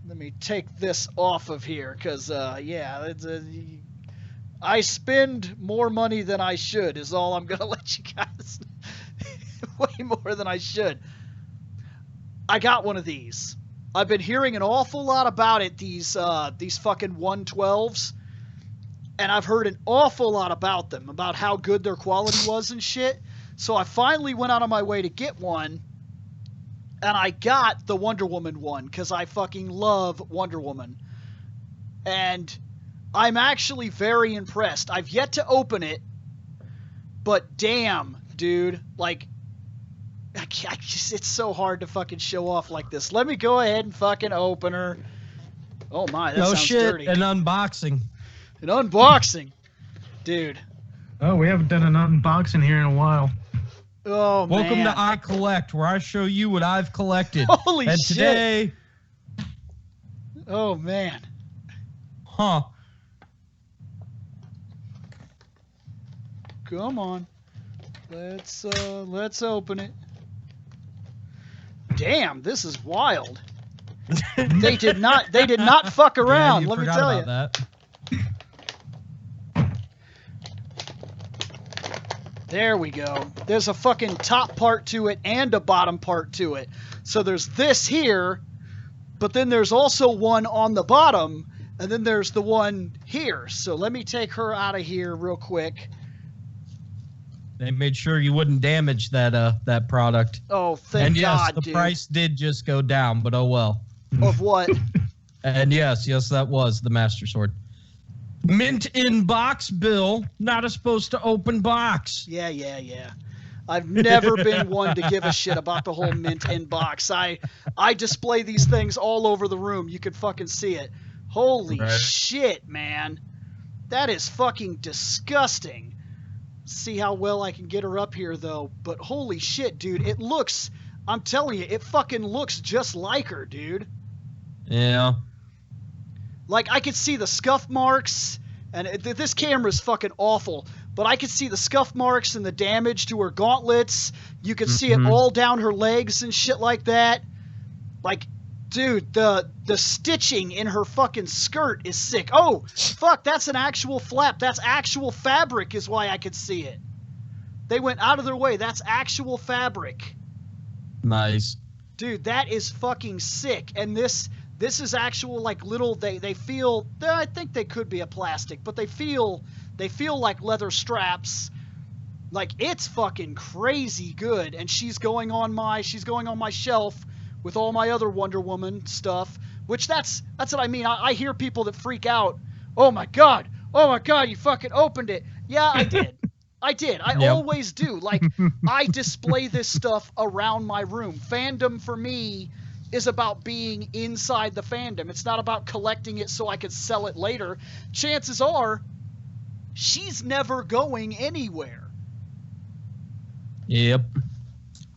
let me take this off of here, because, yeah, I spend more money than I should is all I'm going to let you guys know. Way more than I should. I got one of these. I've been hearing an awful lot about it, these fucking 112s, and I've heard an awful lot about them, about how good their quality was and shit. So I finally went out of my way to get one, and I got the Wonder Woman one, because I fucking love Wonder Woman. And I'm actually very impressed. I've yet to open it, but damn, dude, like, it's so hard to fucking show off like this. Let me go ahead and fucking open her. Oh my, that sounds dirty. An unboxing. An unboxing. Dude. Oh, we haven't done an unboxing here in a while. Oh, man. Welcome to I Collect, where I show you what I've collected. Holy shit. And today... Oh, man. Huh. Come on. Let's open it. Damn, this is wild. They did not fuck around, let me tell you. That. There we go. There's a fucking top part to it and a bottom part to it. So there's this here, but then there's also one on the bottom, and then there's the one here. So let me take her out of here real quick. They made sure you wouldn't damage that product. Oh, thank God, the dude. price did just go down, but oh well. Of what? And yes, that was the Master Sword. Mint in box, Bill. Not supposed to open box. Yeah. I've never been one to give a shit about the whole mint in box. I display these things all over the room. You could fucking see it. Holy shit, man. That is fucking disgusting. See how well I can get her up here, though. But holy shit, dude. It looks... I'm telling you, it fucking looks just like her, dude. Yeah. Like, I could see the scuff marks, and this camera's fucking awful, but I could see the scuff marks and the damage to her gauntlets. You could see it all down her legs and shit like that. Like, dude, the stitching in her fucking skirt is sick. Oh, fuck, that's an actual flap. That's actual fabric is why I could see it. They went out of their way. That's actual fabric. Nice. Dude, that is fucking sick. And this This is actual like little. They feel. I think they could be a plastic, but they feel like leather straps. Like it's fucking crazy good, and she's going on my shelf with all my other Wonder Woman stuff. Which that's what I mean. I hear people that freak out. Oh my god, you fucking opened it. Yeah, I did. I always do. Like, I display this stuff around my room. Fandom for me is about being inside the fandom. It's not about collecting it so I could sell it later. Chances are, she's never going anywhere. Yep.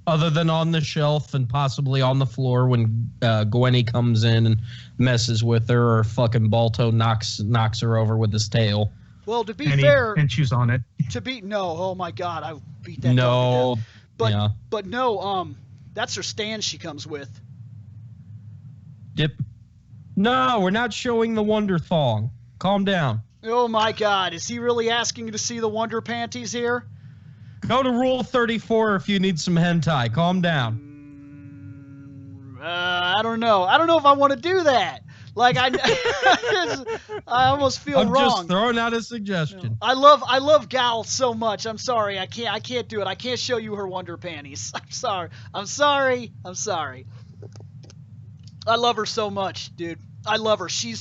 Other than on the shelf and possibly on the floor when Gwenny comes in and messes with her, or fucking Balto knocks her over with his tail. Well, to be fair, and chews on it. Oh my god, I beat that dog to death. But no, that's her stand she comes with. Yep. No, we're not showing the Wonder Thong. Calm down. Oh my god, is he really asking to see the Wonder Panties here? Go to Rule 34 if you need some hentai. Calm down. I don't know. I don't know if I want to do that. Like I almost feel wrong. I'm just throwing out a suggestion. I love Gal so much. I'm sorry. I can't do it. I can't show you her Wonder Panties. I'm sorry. I love her so much, dude. I love her. She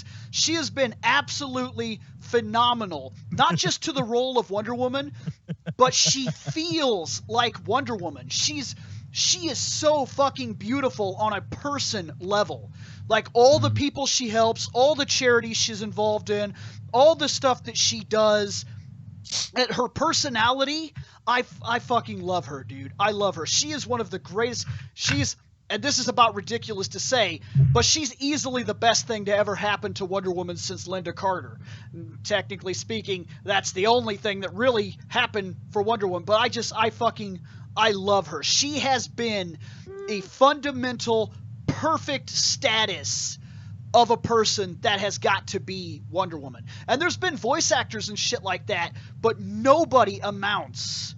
has been absolutely phenomenal. Not just to the role of Wonder Woman, but she feels like Wonder Woman. She is so fucking beautiful on a person level. Like all the people she helps, all the charities she's involved in, all the stuff that she does, and her personality, I fucking love her, dude. I love her. She is one of the greatest. And this is about ridiculous to say, but she's easily the best thing to ever happen to Wonder Woman since Linda Carter. Technically speaking, that's the only thing that really happened for Wonder Woman, but I love her. She has been a fundamental, perfect status of a person that has got to be Wonder Woman. And there's been voice actors and shit like that, but nobody amounts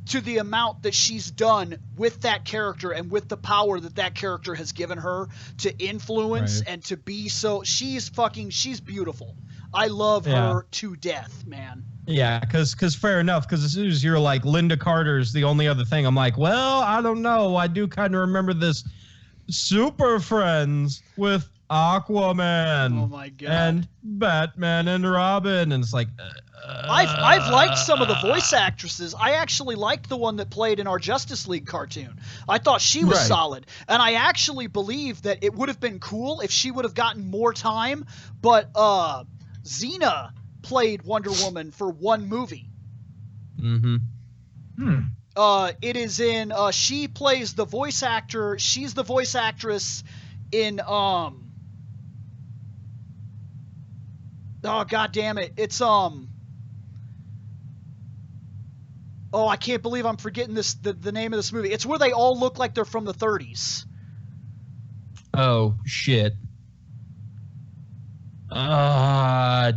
to the amount that she's done with that character and with the power that character has given her to influence and to be so. She's beautiful. I love her to death, man. Yeah, because fair enough, because as soon as you're like, Linda Carter's the only other thing, I'm like, well, I don't know. I do kind of remember this Super Friends with Aquaman. Oh my god. And Batman and Robin. And it's like... I've liked some of the voice actresses. I actually liked the one that played in our Justice League cartoon. I thought she was solid. And I actually believe that it would have been cool if she would have gotten more time. But Xena played Wonder Woman for one movie. It is in she plays the voice actor. She's the voice actress in oh god damn it. It's oh, I can't believe I'm forgetting the name of this movie. It's where they all look like they're from the 30s. Oh, shit. Damn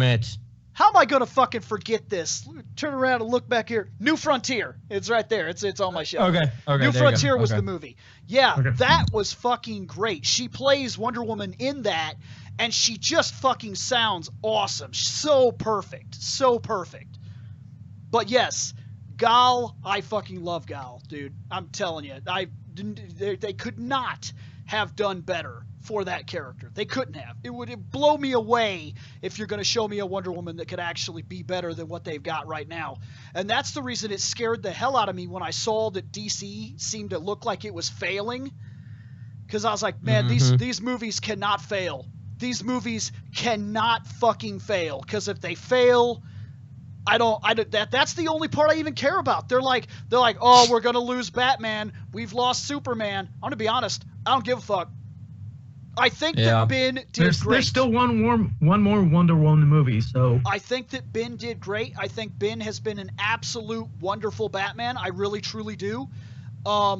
it. How am I going to fucking forget this? Turn around and look back here. New Frontier. It's right there. It's on my shelf. Okay. New Frontier was the movie. Yeah, that was fucking great. She plays Wonder Woman in that, and she just fucking sounds awesome. So perfect. So perfect. But yes... Gal, I fucking love Gal, dude. I'm telling you, they could not have done better for that character. They couldn't have. It would blow me away if you're going to show me a Wonder Woman that could actually be better than what they've got right now. And that's the reason it scared the hell out of me when I saw that DC seemed to look like it was failing. Because I was like, man, these movies cannot fail. These movies cannot fucking fail. Because if they fail... that's the only part I even care about. They're like, oh, we're gonna lose Batman. We've lost Superman. I'm gonna be honest. I don't give a fuck. I think that Ben did great. There's still one more Wonder Woman movie, so. I think that Ben did great. I think Ben has been an absolute wonderful Batman. I really, truly do. I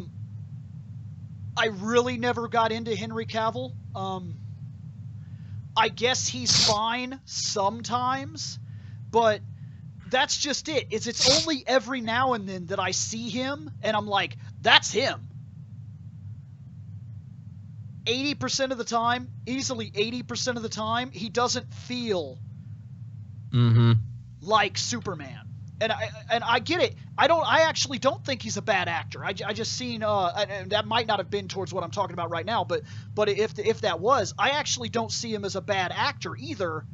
really never got into Henry Cavill. I guess he's fine sometimes, but that's just it. It's only every now and then that I see him and I'm like, that's him. 80% of the time, easily 80% of the time, he doesn't feel like Superman. And I get it. I actually don't think he's a bad actor. I just seen and that might not have been towards what I'm talking about right now, but if that was, I actually don't see him as a bad actor either.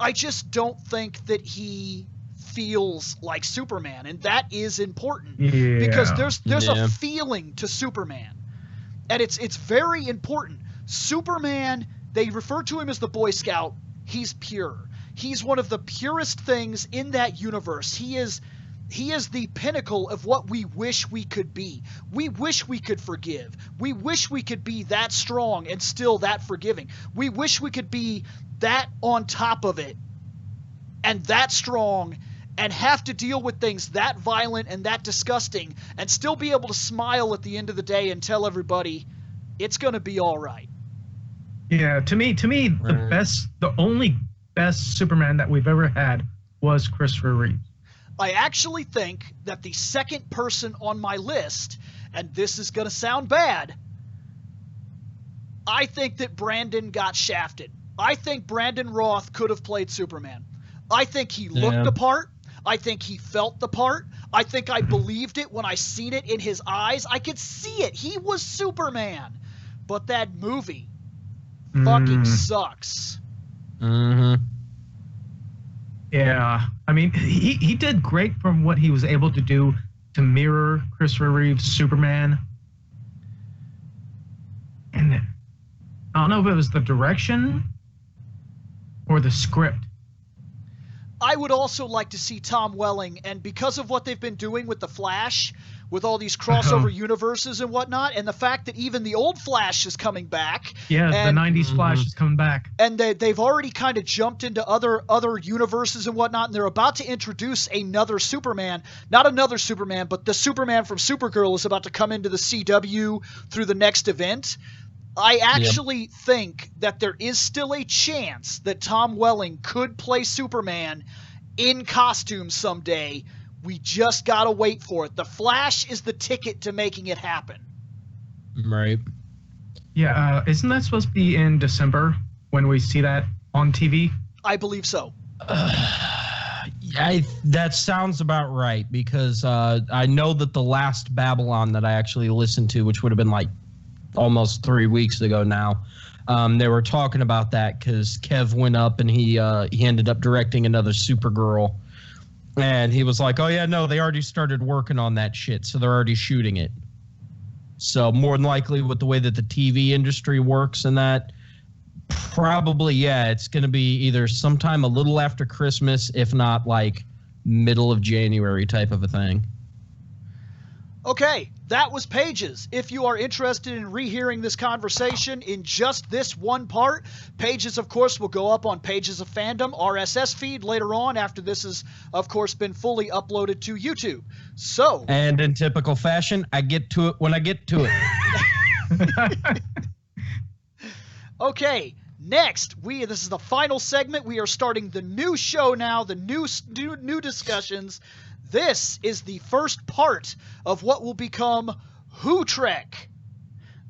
I just don't think that he feels like Superman, and that is important because there's a feeling to Superman, and it's very important. Superman, they refer to him as the Boy Scout. He's pure. He's one of the purest things in that universe. He is the pinnacle of what we wish we could be. We wish we could forgive. We wish we could be that strong and still that forgiving. We wish we could be that on top of it and that strong and have to deal with things that violent and that disgusting and still be able to smile at the end of the day and tell everybody it's going to be all right. Yeah, to me, the only best Superman that we've ever had was Christopher Reeves. I actually think that the second person on my list, and this is going to sound bad, I think that Brandon got shafted. I think Brandon Roth could have played Superman. I think he looked the part. I think he felt the part. I think I believed it when I seen it in his eyes. I could see it. He was Superman. But that movie fucking sucks. Yeah, I mean, he did great from what he was able to do to mirror Christopher Reeve's Superman. And I don't know if it was the direction or the script. I would also like to see Tom Welling, and because of what they've been doing with the Flash, with all these crossover universes and whatnot, and the fact that even the old Flash is coming back. Yeah, the 90s Flash is coming back. And they've already kind of jumped into other universes and whatnot, and they're about to introduce another Superman. Not another Superman, but the Superman from Supergirl is about to come into the CW through the next event. I actually think that there is still a chance that Tom Welling could play Superman in costume someday. We just gotta wait for it. The Flash is the ticket to making it happen. Right. Yeah, isn't that supposed to be in December when we see that on TV? I believe so. That sounds about right, because I know that the last Babylon that I actually listened to, which would have been like almost 3 weeks ago now, they were talking about that because Kev went up and he ended up directing another Supergirl. And he was like, oh, yeah, no, they already started working on that shit, so they're already shooting it. So more than likely with the way that the TV industry works and that, probably, yeah, it's going to be either sometime a little after Christmas, if not like middle of January type of a thing. Okay, that was Pages. If you are interested in rehearing this conversation in just this one part, Pages, of course, will go up on Pages of Fandom RSS feed later on after this has, of course, been fully uploaded to YouTube. So, and in typical fashion, I get to it when I get to it. Okay, next, this is the final segment. We are starting the new show now, the new discussions. This is the first part of what will become Who Trek.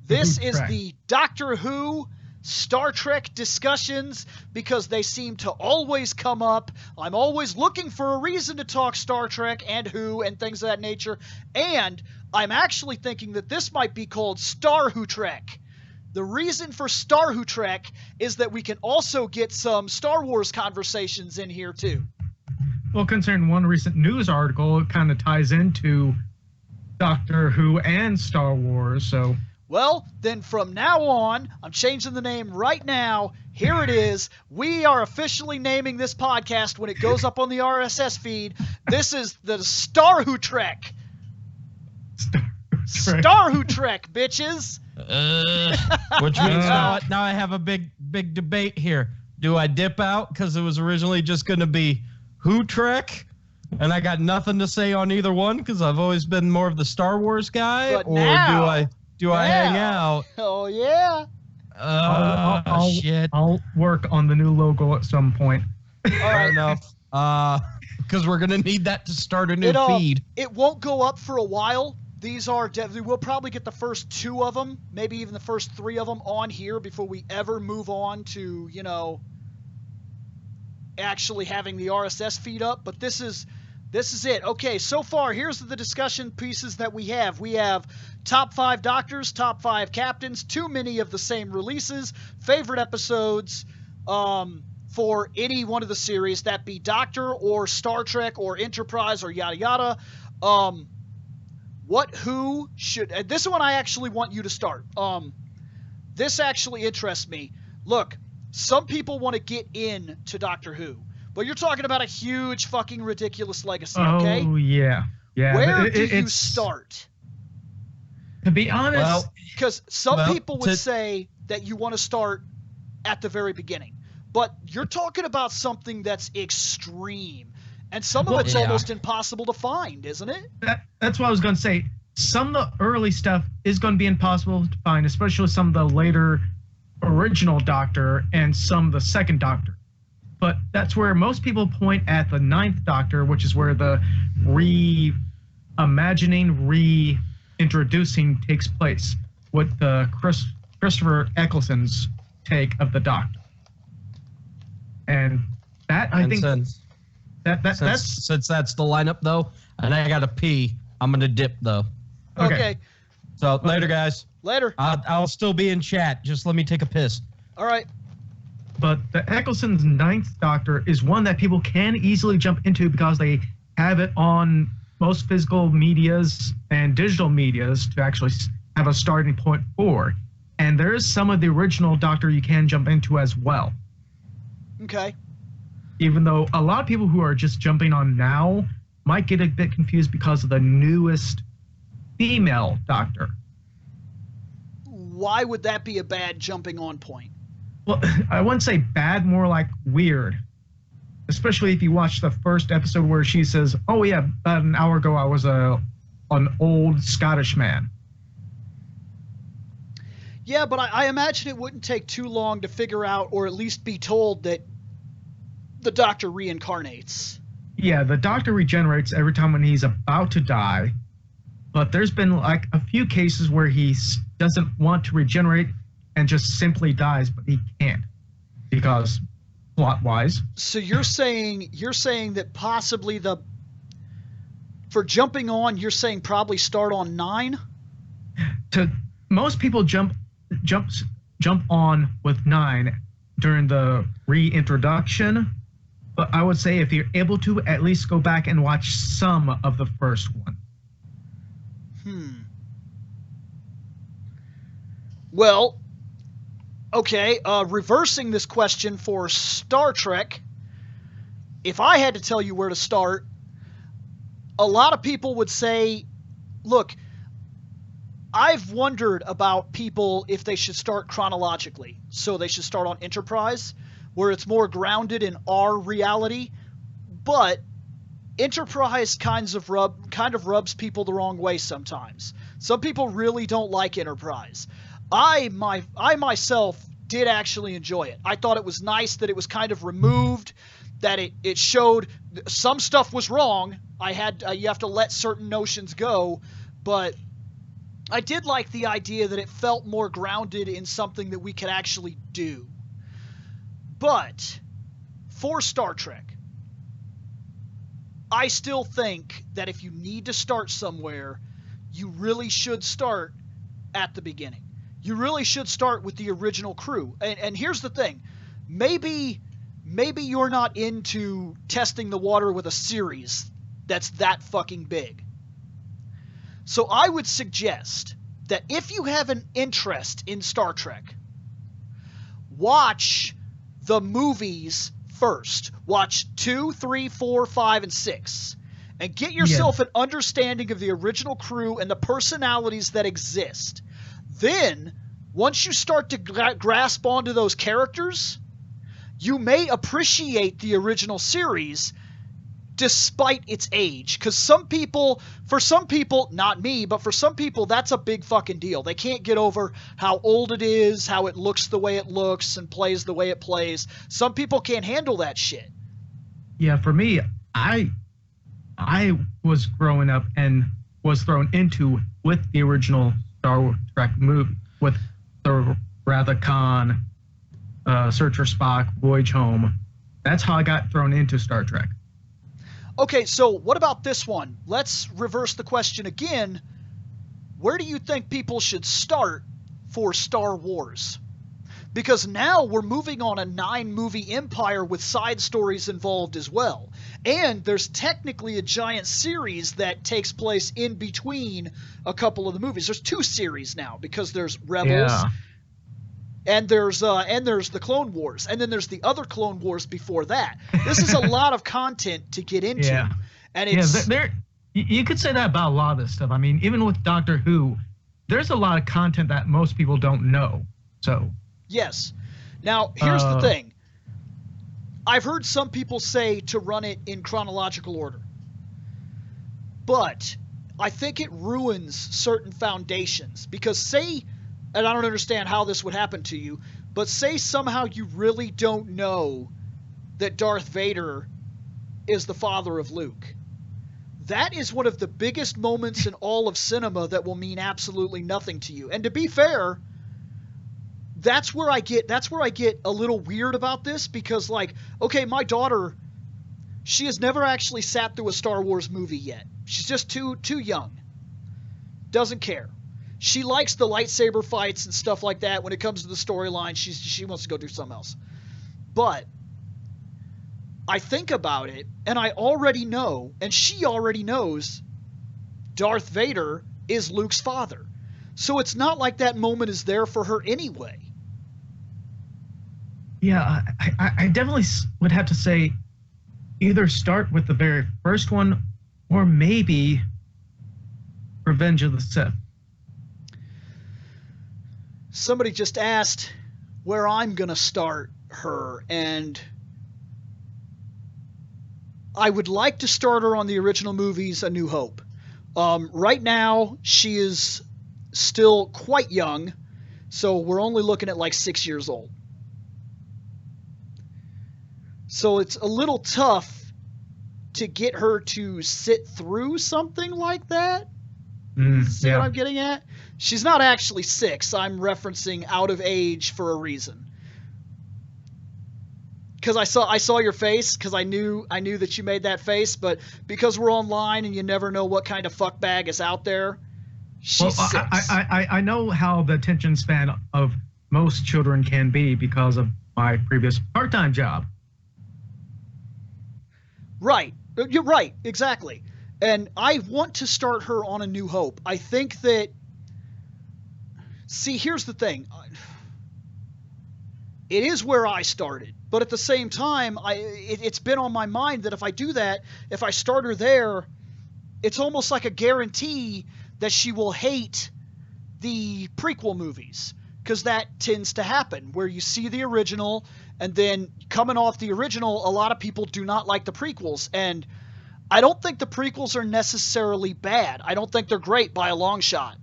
This is the Doctor Who, Star Trek discussions, because they seem to always come up. I'm always looking for a reason to talk Star Trek and Who and things of that nature. And I'm actually thinking that this might be called Star Who Trek. The reason for Star Who Trek is that we can also get some Star Wars conversations in here too. Well, concerning one recent news article, it kind of ties into Doctor Who and Star Wars, so... Well, then from now on, I'm changing the name right now. Here it is. We are officially naming this podcast when it goes up on the RSS feed. This is the Star Who Trek. Star Who Trek, bitches. Which means now I have a big debate here. Do I dip out because it was originally just going to be Who Trek, and I got nothing to say on either one because I've always been more of the Star Wars guy, but or now, do I hang out? Oh yeah. Shit. I'll work on the new logo at some point. Fair enough. Because we're gonna need that to start a new feed. It won't go up for a while. these are definitely, we'll probably get the first 2 of them, maybe even the first 3 of them on here before we ever move on to, actually having the RSS feed up. But this is it. Okay, so far, here's the discussion pieces that we have. We have top 5 doctors, top 5 captains, too many of the same releases, favorite episodes for any one of the series, that be Doctor or Star Trek or Enterprise or yada yada. Who should... This one I actually want you to start. This actually interests me. Look, some people want to get into Doctor Who, but you're talking about a huge fucking ridiculous legacy, okay? Oh, yeah. Where do you start? To be honest... Because some people would say that you want to start at the very beginning, but you're talking about something that's extreme, and some of it's almost impossible to find, isn't it? That's what I was going to say. Some of the early stuff is going to be impossible to find, especially some of the later original Doctor and some of the second Doctor. But that's where most people point at the 9th Doctor, which is where the reintroducing takes place with the Christopher Eccleston's take of the Doctor. And that, I think... Since that's the lineup, though, and I got to pee, I'm going to dip, though. Okay. So, later, guys. Later. I'll still be in chat. Just let me take a piss. All right. But the Eccleston's 9th Doctor is one that people can easily jump into because they have it on most physical medias and digital medias to actually have a starting point for. And there is some of the original Doctor you can jump into as well. Okay. Even though a lot of people who are just jumping on now might get a bit confused because of the newest female Doctor. Why would that be a bad jumping on point? Well, I wouldn't say bad, more like weird. Especially if you watch the first episode where she says, "Oh yeah, about an hour ago I was an old Scottish man." Yeah, but I imagine it wouldn't take too long to figure out, or at least be told, that the Doctor reincarnates. Yeah, the Doctor regenerates every time when he's about to die. But there's been like a few cases where he doesn't want to regenerate and just simply dies, but he can't because plot-wise. So you're saying that possibly for jumping on, you're saying probably start on 9? Most people jump on with 9 during the reintroduction, but I would say if you're able to, at least go back and watch some of the first one. Well, okay, reversing this question for Star Trek, if I had to tell you where to start, a lot of people would say, look, I've wondered about people if they should start chronologically. So they should start on Enterprise, where it's more grounded in our reality, but Enterprise kind of rubs people the wrong way sometimes. Some people really don't like Enterprise. I myself did actually enjoy it. I thought it was nice that it was kind of removed, that it showed some stuff was wrong. You have to let certain notions go, but I did like the idea that it felt more grounded in something that we could actually do. But for Star Trek, I still think that if you need to start somewhere, you really should start at the beginning. You really should start with the original crew. And here's the thing. Maybe you're not into testing the water with a series that's that fucking big. So I would suggest that if you have an interest in Star Trek, watch the movies first. Watch 2, 3, 4, 5, and 6. And get yourself an understanding of the original crew and the personalities that exist. Then, once you start to grasp onto those characters, you may appreciate the original series despite its age. Because for some people, not me, but for some people, that's a big fucking deal. They can't get over how old it is, how it looks the way it looks, and plays the way it plays. Some people can't handle that shit. Yeah, for me, I was growing up, and was thrown into with the original Star Trek movie, with the Wrath of Khan, Search for Spock, Voyage Home. That's how I got thrown into Star Trek. Okay, so what about this one? Let's reverse the question again. Where do you think people should start for Star Wars? Because now we're moving on a 9-movie empire with side stories involved as well. And there's technically a giant series that takes place in between a couple of the movies. There's 2 series now because there's Rebels and there's the Clone Wars, and then there's the other Clone Wars before that. This is a lot of content to get into. Yeah. And it's you could say that about a lot of this stuff. I mean, even with Doctor Who, there's a lot of content that most people don't know. So yes. Now, here's the thing. I've heard some people say to run it in chronological order. But I think it ruins certain foundations. Because say, and I don't understand how this would happen to you, but say somehow you really don't know that Darth Vader is the father of Luke. That is one of the biggest moments in all of cinema that will mean absolutely nothing to you. And to be fair, that's where I get a little weird about this, because like, okay, my daughter, she has never actually sat through a Star Wars movie yet. She's just too young. Doesn't care. She likes the lightsaber fights and stuff like that. When it comes to the storyline, she wants to go do something else. But I think about it, and I already know, and she already knows, Darth Vader is Luke's father. So it's not like that moment is there for her anyway. Yeah, I definitely would have to say either start with the very first one or maybe Revenge of the Sith. Somebody just asked where I'm going to start her, and I would like to start her on the original movies, A New Hope. Right now, she is still quite young, so we're only looking at like 6 years old. So it's a little tough to get her to sit through something like that. See what I'm getting at? She's not actually 6. I'm referencing out of age for a reason. Because I saw your face, because I knew that you made that face, but because we're online and you never know what kind of fuck bag is out there, she's 6. I know how the attention span of most children can be because of my previous part-time job. Right. You're right. Exactly. And I want to start her on A New Hope. I think that... See, here's the thing. It is where I started. But at the same time, it's been on my mind that if I do that, if I start her there, it's almost like a guarantee that she will hate the prequel movies. Because that tends to happen, where you see the original, and then coming off the original, a lot of people do not like the prequels. And I don't think the prequels are necessarily bad. I don't think they're great by a long shot.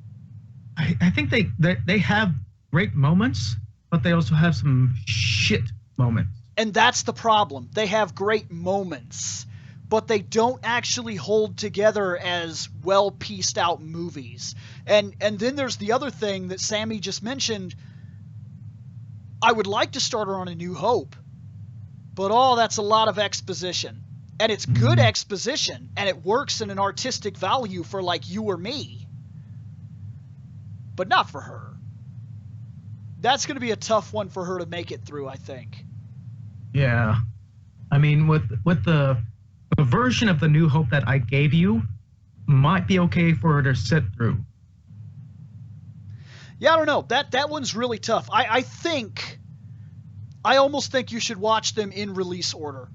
I think they have great moments, but they also have some shit moments. And that's the problem. They have great moments, but they don't actually hold together as well pieced out movies. And then there's the other thing that Sammy just mentioned. I would like to start her on A New Hope, but that's a lot of exposition. And it's good exposition, and it works in an artistic value for like you or me, but not for her. That's going to be a tough one for her to make it through, I think. Yeah. I mean, with the version of The New Hope that I gave you, might be okay for her to sit through. Yeah, I don't know. That one's really tough. I almost think you should watch them in release order.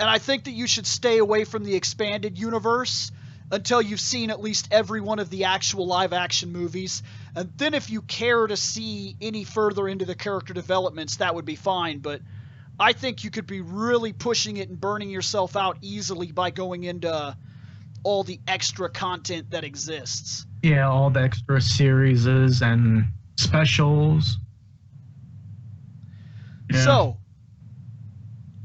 And I think that you should stay away from the expanded universe until you've seen at least every one of the actual live-action movies. And then if you care to see any further into the character developments, that would be fine. But I think you could be really pushing it and burning yourself out easily by going into all the extra content that exists. Yeah, all the extra series and specials. Yeah. So,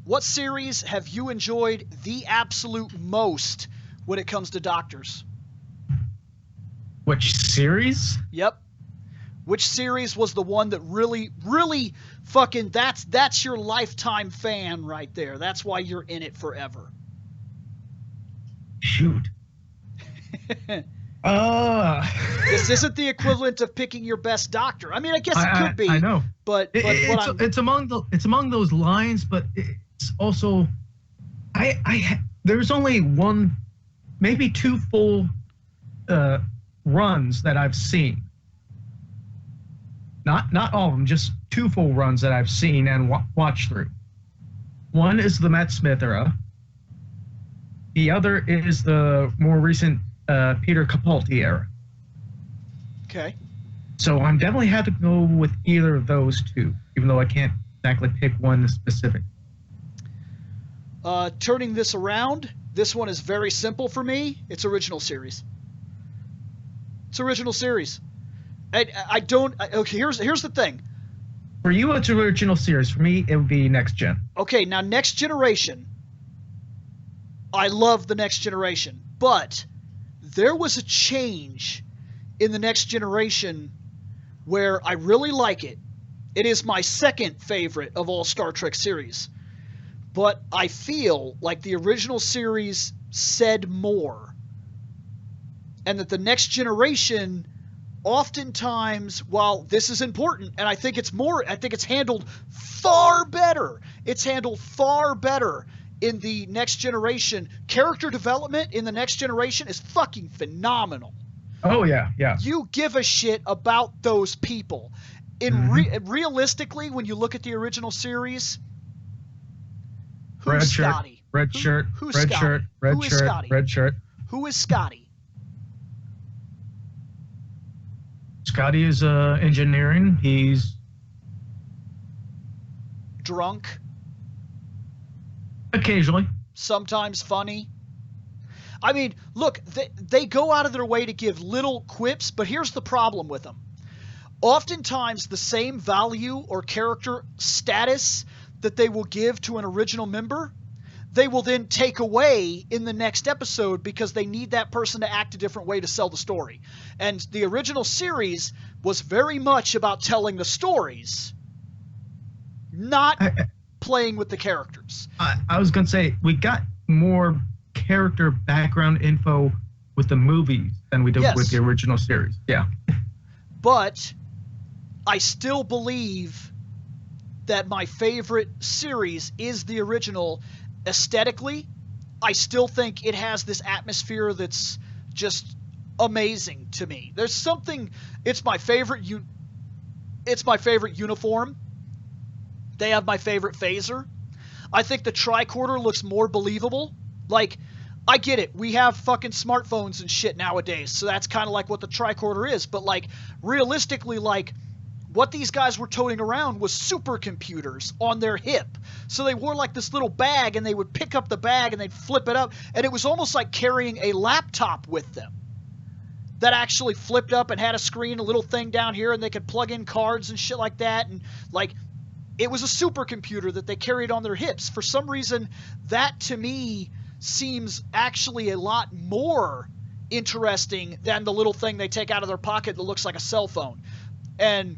what series have you enjoyed the absolute most when it comes to Doctors? Which series? Yep. Which series was the one that really, really fucking, that's your lifetime fan right there. That's why you're in it forever. Shoot. This isn't the equivalent of picking your best doctor. I mean, I guess it could be. I know. But it's among those lines, but it's also there's only one, maybe two full runs that I've seen. Not all of them, just two full runs that I've seen and watched through. One is the Matt Smith era. The other is the more recent Peter Capaldi era. Okay. So I'm definitely had to go with either of those two, even though I can't exactly pick one specific. Turning this around, this one is very simple for me. It's original series. It's original series. I don't. Okay, here's the thing. For you, it's original series. For me, it would be Next Gen. Okay, now Next Generation. I love the Next Generation, but there was a change in the Next Generation where I really like it. It is my second favorite of all Star Trek series. But I feel like the original series said more. And that the Next Generation, oftentimes, while this is important, and I think it's handled far better. It's handled far better in the Next Generation. Character development in the Next Generation is fucking phenomenal. Oh, yeah. You give a shit about those people. Realistically, when you look at the original series, who's Scotty? Red shirt. Who is Scotty? Who is Scotty? Scotty is engineering. He's drunk. Occasionally. Sometimes funny. I mean, look, they go out of their way to give little quips, but here's the problem with them. Oftentimes, the same value or character status that they will give to an original member, they will then take away in the next episode because they need that person to act a different way to sell the story. And the original series was very much about telling the stories, not playing with the characters. I was going to say, we got more character background info with the movies than we did with the original series. Yeah. But I still believe that my favorite series is the original. Aesthetically, I still think it has this atmosphere that's just amazing to me. There's something. It's my favorite uniform. They have my favorite phaser. I think the tricorder looks more believable. Like, I get it. We have fucking smartphones and shit nowadays, so that's kind of like what the tricorder is. But, like, realistically, like, what these guys were toting around was supercomputers on their hip. So they wore, like, this little bag, and they would pick up the bag, and they'd flip it up. And it was almost like carrying a laptop with them that actually flipped up and had a screen, a little thing down here, and they could plug in cards and shit like that. And, like, it was a supercomputer that they carried on their hips. For some reason, that, to me, seems actually a lot more interesting than the little thing they take out of their pocket that looks like a cell phone. And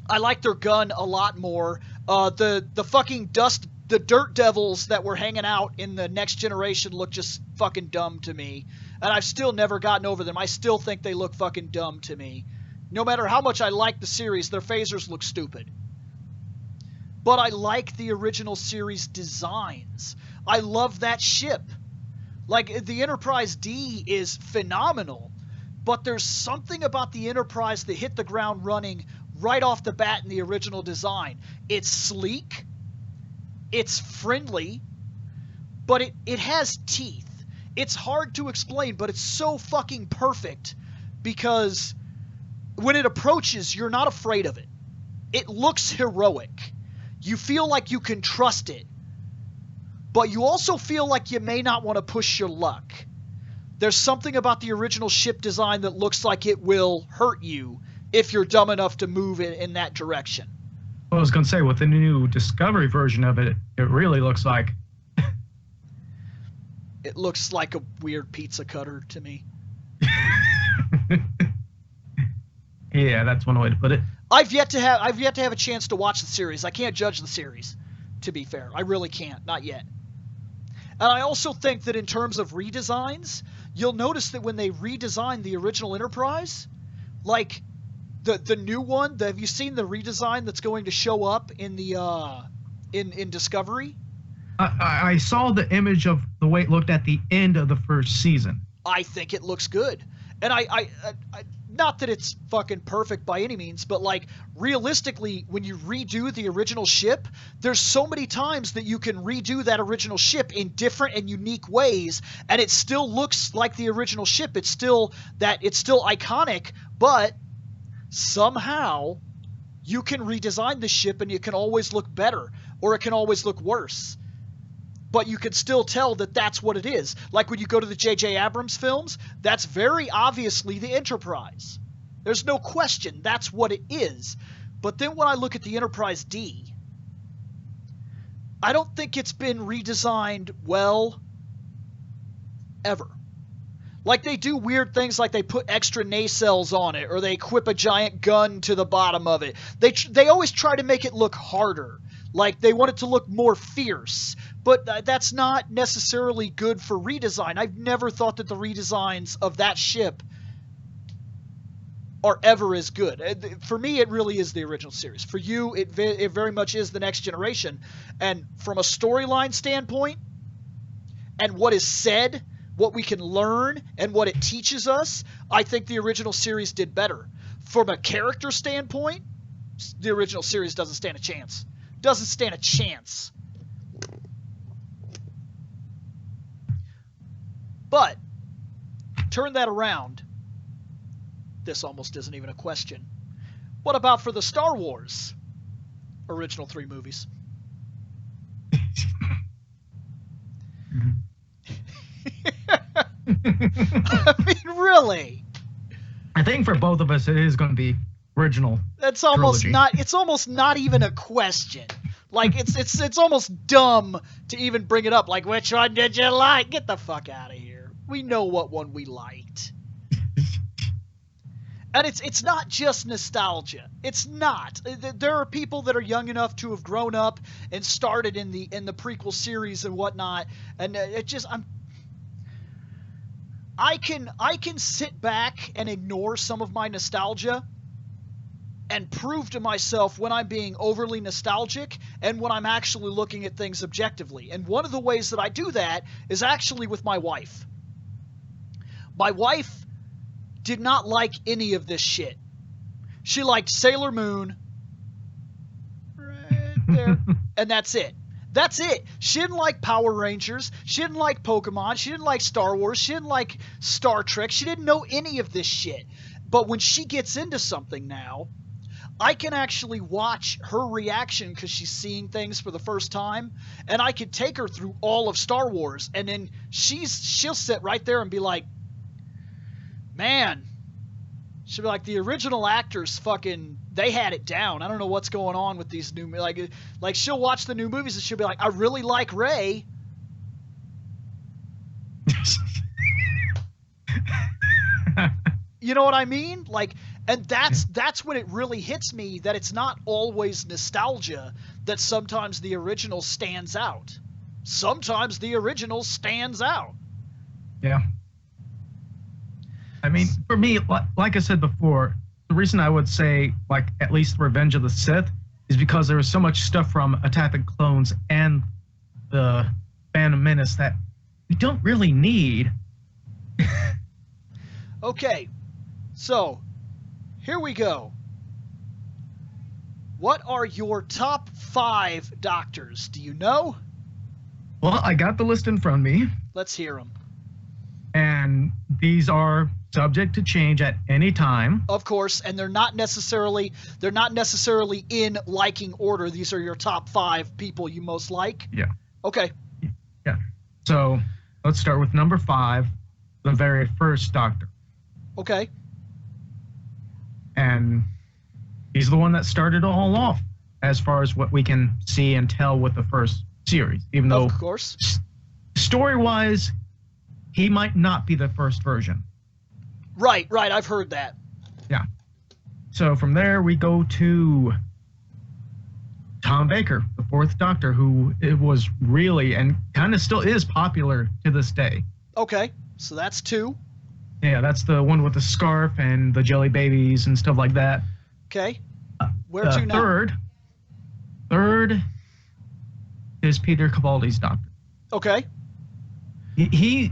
I like their gun a lot more. The fucking the dirt devils that were hanging out in the Next Generation look just fucking dumb to me. And I've still never gotten over them. I still think they look fucking dumb to me. No matter how much I like the series, their phasers look stupid. But I like the original series designs. I love that ship. Like, the Enterprise D is phenomenal, but there's something about the Enterprise that hit the ground running right off the bat in the original design. It's sleek, it's friendly, but it has teeth. It's hard to explain, but it's so fucking perfect because when it approaches, you're not afraid of it. It looks heroic. You feel like you can trust it, but you also feel like you may not want to push your luck. There's something about the original ship design that looks like it will hurt you if you're dumb enough to move in that direction. I was going to say, with the new Discovery version of it, it really looks like... It looks like a weird pizza cutter to me. Yeah, that's one way to put it. I've yet to have a chance to watch the series. I can't judge the series, to be fair. I really can't, not yet. And I also think that in terms of redesigns, you'll notice that when they redesigned the original Enterprise, like the new one, have you seen the redesign that's going to show up in the in Discovery? I saw the image of the way it looked at the end of the first season. I think it looks good. And I not that it's fucking perfect by any means, but like realistically, when you redo the original ship, there's so many times that you can redo that original ship in different and unique ways, and it still looks like the original ship. It's still iconic, but somehow you can redesign the ship and it can always look better, or it can always look worse. But you can still tell that that's what it is. Like when you go to the J.J. Abrams films, that's very obviously the Enterprise. There's no question that's what it is. But then when I look at the Enterprise D, I don't think it's been redesigned well ever. Like they do weird things like they put extra nacelles on it, or they equip a giant gun to the bottom of it. They always try to make it look harder. Like they want it to look more fierce, but that's not necessarily good for redesign. I've never thought that the redesigns of that ship are ever as good. For me, it really is the original series. For you, it very much is the Next Generation. And from a storyline standpoint, and what is said, what we can learn, and what it teaches us, I think the original series did better. From a character standpoint, the original series doesn't stand a chance. Doesn't stand a chance. But turn that around. This almost isn't even a question. What about for the Star Wars original 3 movies? I mean, really? I think for both of us, it is going to be original. That's almost trilogy. not. It's almost not even a question. Like it's almost dumb to even bring it up. Like, which one did you like? Get the fuck out of here. We know what one we liked. And it's not just nostalgia. It's not. There are people that are young enough to have grown up and started in the prequel series and whatnot, and it just I can sit back and ignore some of my nostalgia and prove to myself when I'm being overly nostalgic and when I'm actually looking at things objectively. And one of the ways that I do that is actually with my wife. My wife did not like any of this shit. She liked Sailor Moon, right there, and that's it. That's it. She didn't like Power Rangers. She didn't like Pokemon. She didn't like Star Wars. She didn't like Star Trek. She didn't know any of this shit. But when she gets into something now, I can actually watch her reaction because she's seeing things for the first time, and I could take her through all of Star Wars, and then she'll sit right there and be like, man, she'll be like, the original actors fucking, they had it down. I don't know what's going on with these new, like she'll watch the new movies and she'll be like, I really like Rey. You know what I mean? Like, and that's when it really hits me that it's not always nostalgia, that sometimes the original stands out. Sometimes the original stands out. Yeah. I mean, for me, like I said before, the reason I would say, like, at least Revenge of the Sith is because there was so much stuff from Attack of the Clones and the Phantom Menace that we don't really need. Okay, so here we go. What are your top 5 Doctors? Do you know? Well, I got the list in front of me. Let's hear them. And these are subject to change at any time. Of course, and they're not necessarily in liking order. These are your top 5 people you most like. Yeah. Okay. Yeah. So let's start with number 5, the very first Doctor. Okay. And he's the one that started all off as far as what we can see and tell with the first series, even though, of course, story-wise, he might not be the first version. Right. I've heard that. Yeah. So from there, we go to Tom Baker, the Fourth Doctor, who it was really and kind of still is popular to this day. Okay, so that's 2. Yeah, that's the one with the scarf and the jelly babies and stuff like that. Okay. Where to now? Third is Peter Capaldi's Doctor. Okay. He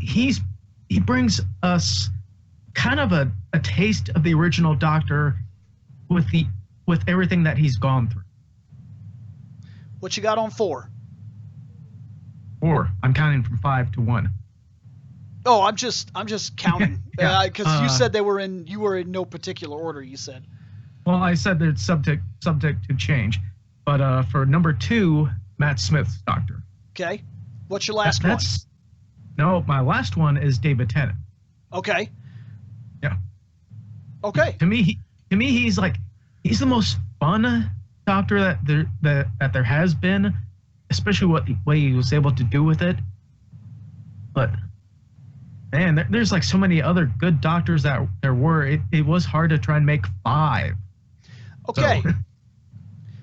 brings us kind of a taste of the original Doctor with everything that he's gone through. What you got on 4? 4. I'm counting from 5 to 1. Oh, I'm just counting because Yeah. you said you were in no particular order. You said. Well, I said that it's subject to change, but for number 2, Matt Smith's Doctor. Okay. What's your last one? No, my last one is David Tennant. Okay. Yeah. Okay. To me, he's the most fun Doctor that there has been, especially what he was able to do with it. But man, there's like so many other good Doctors that there were. It was hard to try and make 5. Okay.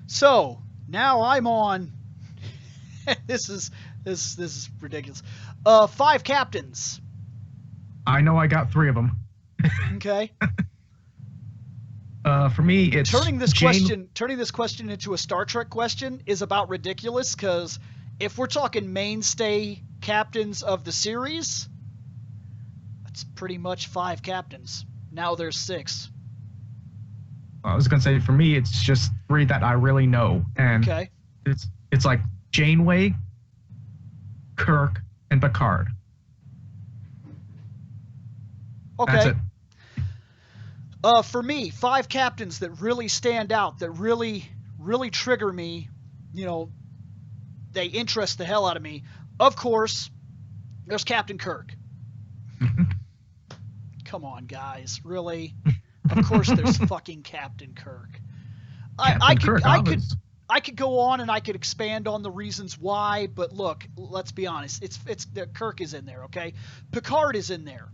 So now I'm on. This is ridiculous. 5 captains. I know I got 3 of them. Okay. For me, it's turning this question into a Star Trek question is about ridiculous because if we're talking mainstay captains of the series, that's pretty much 5 captains. Now there's 6. I was gonna say for me, it's just 3 that I really know, and okay. It's like Janeway, Kirk, and Picard. Okay. That's it. For me, 5 captains that really stand out, that really, really trigger me, they interest the hell out of me. Of course, there's Captain Kirk. Come on, guys. Really? Of course there's fucking Captain Kirk. I could go on and I could expand on the reasons why, but look, let's be honest. It's Kirk is in there, okay? Picard is in there.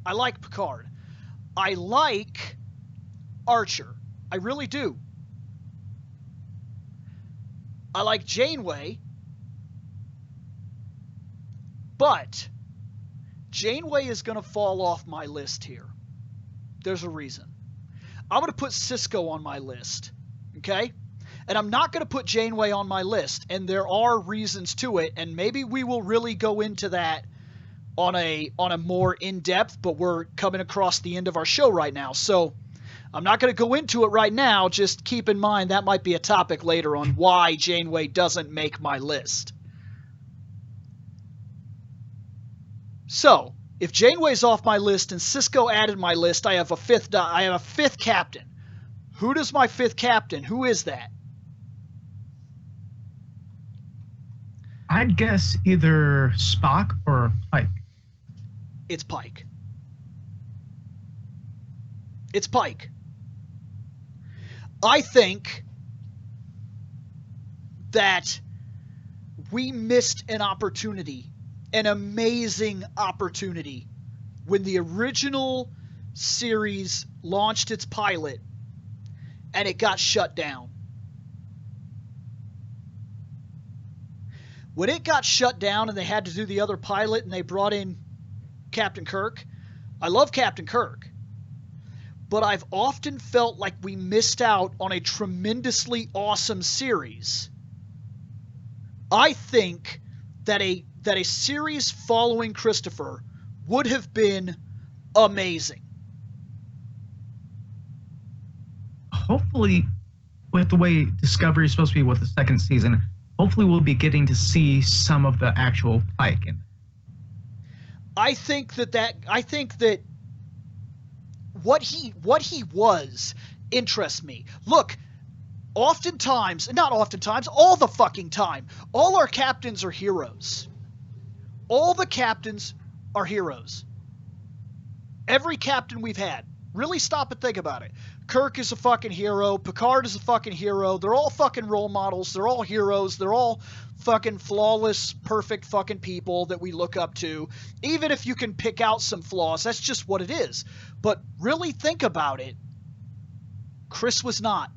I like Picard. I like Archer. I really do. I like Janeway. But Janeway is going to fall off my list here. There's a reason. I'm going to put Sisko on my list. Okay? And I'm not going to put Janeway on my list. And there are reasons to it. And maybe we will really go into that on a more in-depth, but we're coming across the end of our show right now. So I'm not going to go into it right now. Just keep in mind that might be a topic later on why Janeway doesn't make my list. So if Janeway's off my list and Sisko added my list, I have a fifth captain. Who does my 5th captain? Who is that? I'd guess either Spock or Pike. It's Pike. It's Pike. I think that we missed an opportunity, an amazing opportunity, when the original series launched its pilot and it got shut down. When it got shut down and they had to do the other pilot and they brought in Captain Kirk, I love Captain Kirk, but I've often felt like we missed out on a tremendously awesome series. I think that a series following Christopher would have been amazing. Hopefully, with the way Discovery is supposed to be with the 2nd season, hopefully we'll be getting to see some of the actual Pike in it. I think that what he was interests me. Look, all the fucking time, all our captains are heroes. All the captains are heroes. Every captain we've had. Really stop and think about it. Kirk is a fucking hero. Picard is a fucking hero. They're all fucking role models. They're all heroes. They're all fucking flawless, perfect fucking people that we look up to. Even if you can pick out some flaws, that's just what it is. But really think about it. Chris was not.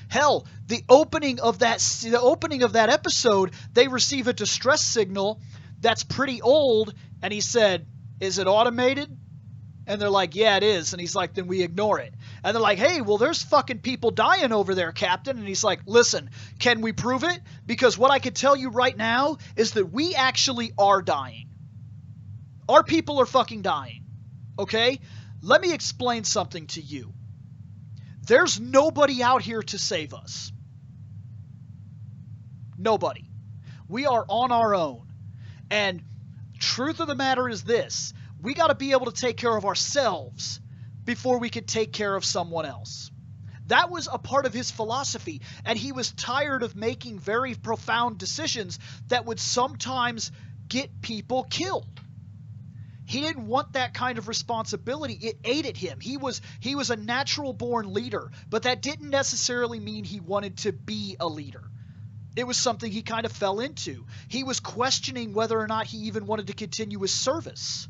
Hell, the opening of that episode, they receive a distress signal that's pretty old, and he said, "Is it automated?" And they're like, "Yeah, it is." And he's like, "Then we ignore it." And they're like, "Hey, well, there's fucking people dying over there, Captain." And he's like, "Listen, can we prove it? Because what I can tell you right now is that we actually are dying. Our people are fucking dying. Okay? Let me explain something to you. There's nobody out here to save us. Nobody. We are on our own. And truth of the matter is this. We got to be able to take care of ourselves before we could take care of someone else." That was a part of his philosophy, and he was tired of making very profound decisions that would sometimes get people killed. He didn't want that kind of responsibility. It ate at him. He was a natural-born leader, but that didn't necessarily mean he wanted to be a leader. It was something he kind of fell into. He was questioning whether or not he even wanted to continue his service.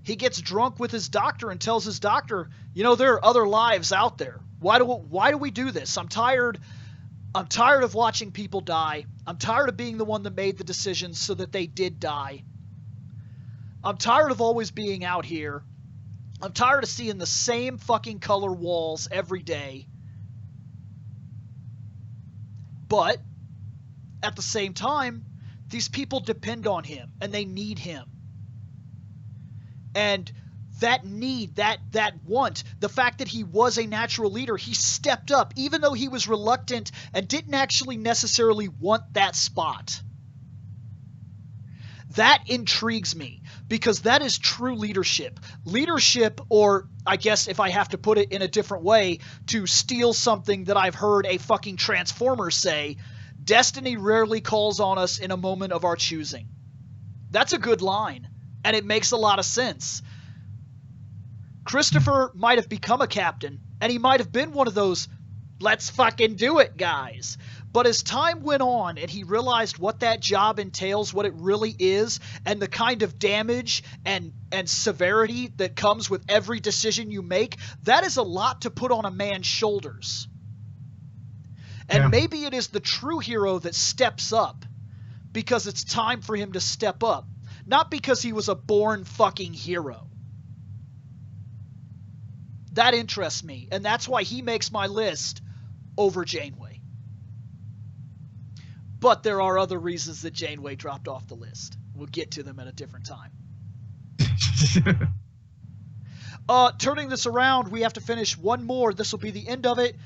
He gets drunk with his doctor and tells his doctor, there are other lives out there. Why do we do this? I'm tired of watching people die. I'm tired of being the one that made the decisions so that they did die. I'm tired of always being out here. I'm tired of seeing the same fucking color walls every day. But at the same time, these people depend on him and they need him. And that need, that want, the fact that he was a natural leader, he stepped up, even though he was reluctant and didn't actually necessarily want that spot. That intrigues me, because that is true leadership. Leadership, or I guess if I have to put it in a different way, to steal something that I've heard a fucking Transformer say, destiny rarely calls on us in a moment of our choosing. That's a good line, and it makes a lot of sense. Christopher might have become a captain, and he might have been one of those let's fucking do it guys. But as time went on and he realized what that job entails, what it really is, and the kind of damage and severity that comes with every decision you make, that is a lot to put on a man's shoulders. And maybe it is the true hero that steps up because it's time for him to step up, not because he was a born fucking hero. That interests me, and that's why he makes my list over Janeway. But there are other reasons that Janeway dropped off the list. We'll get to them at a different time. Turning this around, we have to finish one more. This will be the end of it.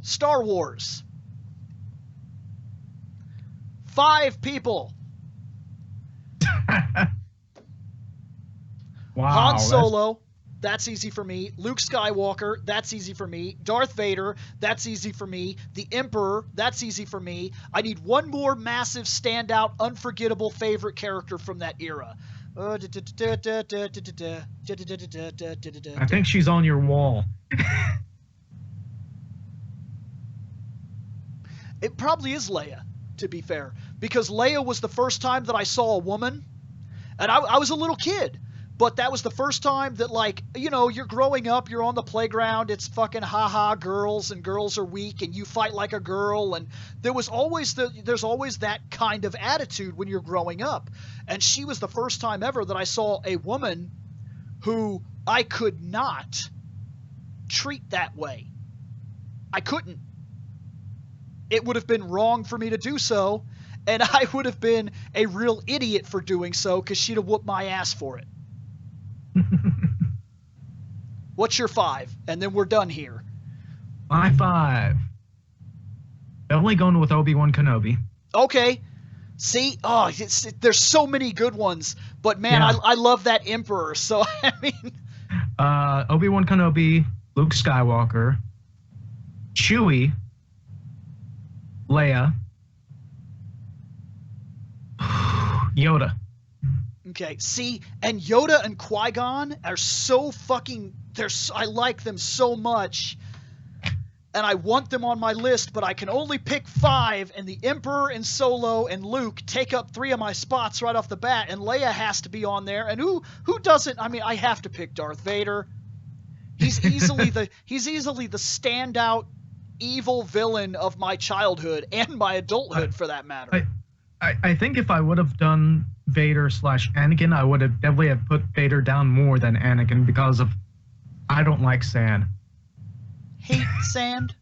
Star Wars. 5 people. Wow. Han Solo. That's easy for me. Luke Skywalker, that's easy for me. Darth Vader, that's easy for me. The Emperor, that's easy for me. I need one more massive, standout, unforgettable favorite character from that era. I think she's on your wall. It probably is Leia, to be fair. Because Leia was the first time that I saw a woman, and I was a little kid. But that was the first time that, like, you're growing up, you're on the playground, it's fucking haha girls, and girls are weak, and you fight like a girl, and there's always that kind of attitude when you're growing up. And she was the first time ever that I saw a woman who I could not treat that way. I couldn't. It would have been wrong for me to do so, and I would have been a real idiot for doing so, because she'd have whooped my ass for it. What's your 5? And then we're done here. My 5. Definitely going with Obi-Wan Kenobi. Okay. See? Oh, there's so many good ones. But, man, yeah. I love that Emperor. So, I mean... Obi-Wan Kenobi, Luke Skywalker, Chewie, Leia, Yoda. Okay, see, and Yoda and Qui-Gon are so fucking... I like them so much, and I want them on my list, but I can only pick 5, and the Emperor and Solo and Luke take up 3 of my spots right off the bat, and Leia has to be on there, and who doesn't? I mean, I have to pick Darth Vader. He's easily the standout evil villain of my childhood and my adulthood, for that matter. I think if I would have done Vader/Anakin, I would have definitely have put Vader down more than Anakin because of I don't like sand. Hate sand.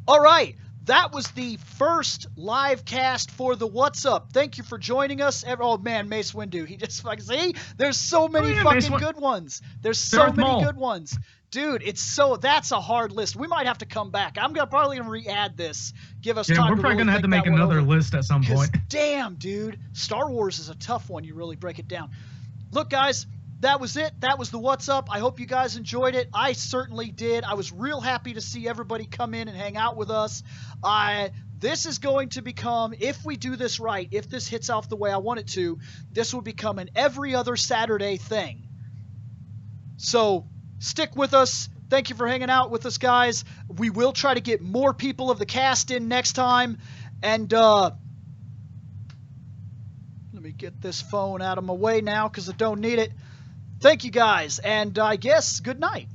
All right, that was the first live cast for the What's Up. Thank you for joining us. Oh man, Mace Windu, he just fucking see. There's so many fucking good ones. There's so many good ones. Dude, that's a hard list. We might have to come back. I'm probably gonna re-add this. Give us time. Yeah, we're probably gonna have to make another list at some point. Damn, dude, Star Wars is a tough one. You really break it down. Look, guys, that was it. That was the What's Up. I hope you guys enjoyed it. I certainly did. I was real happy to see everybody come in and hang out with us. This is going to become, if we do this right, if this hits off the way I want it to, this will become an every other Saturday thing. So stick with us. Thank you for hanging out with us, guys. We will try to get more people of the cast in next time. And let me get this phone out of my way now because I don't need it. Thank you, guys. And I guess good night.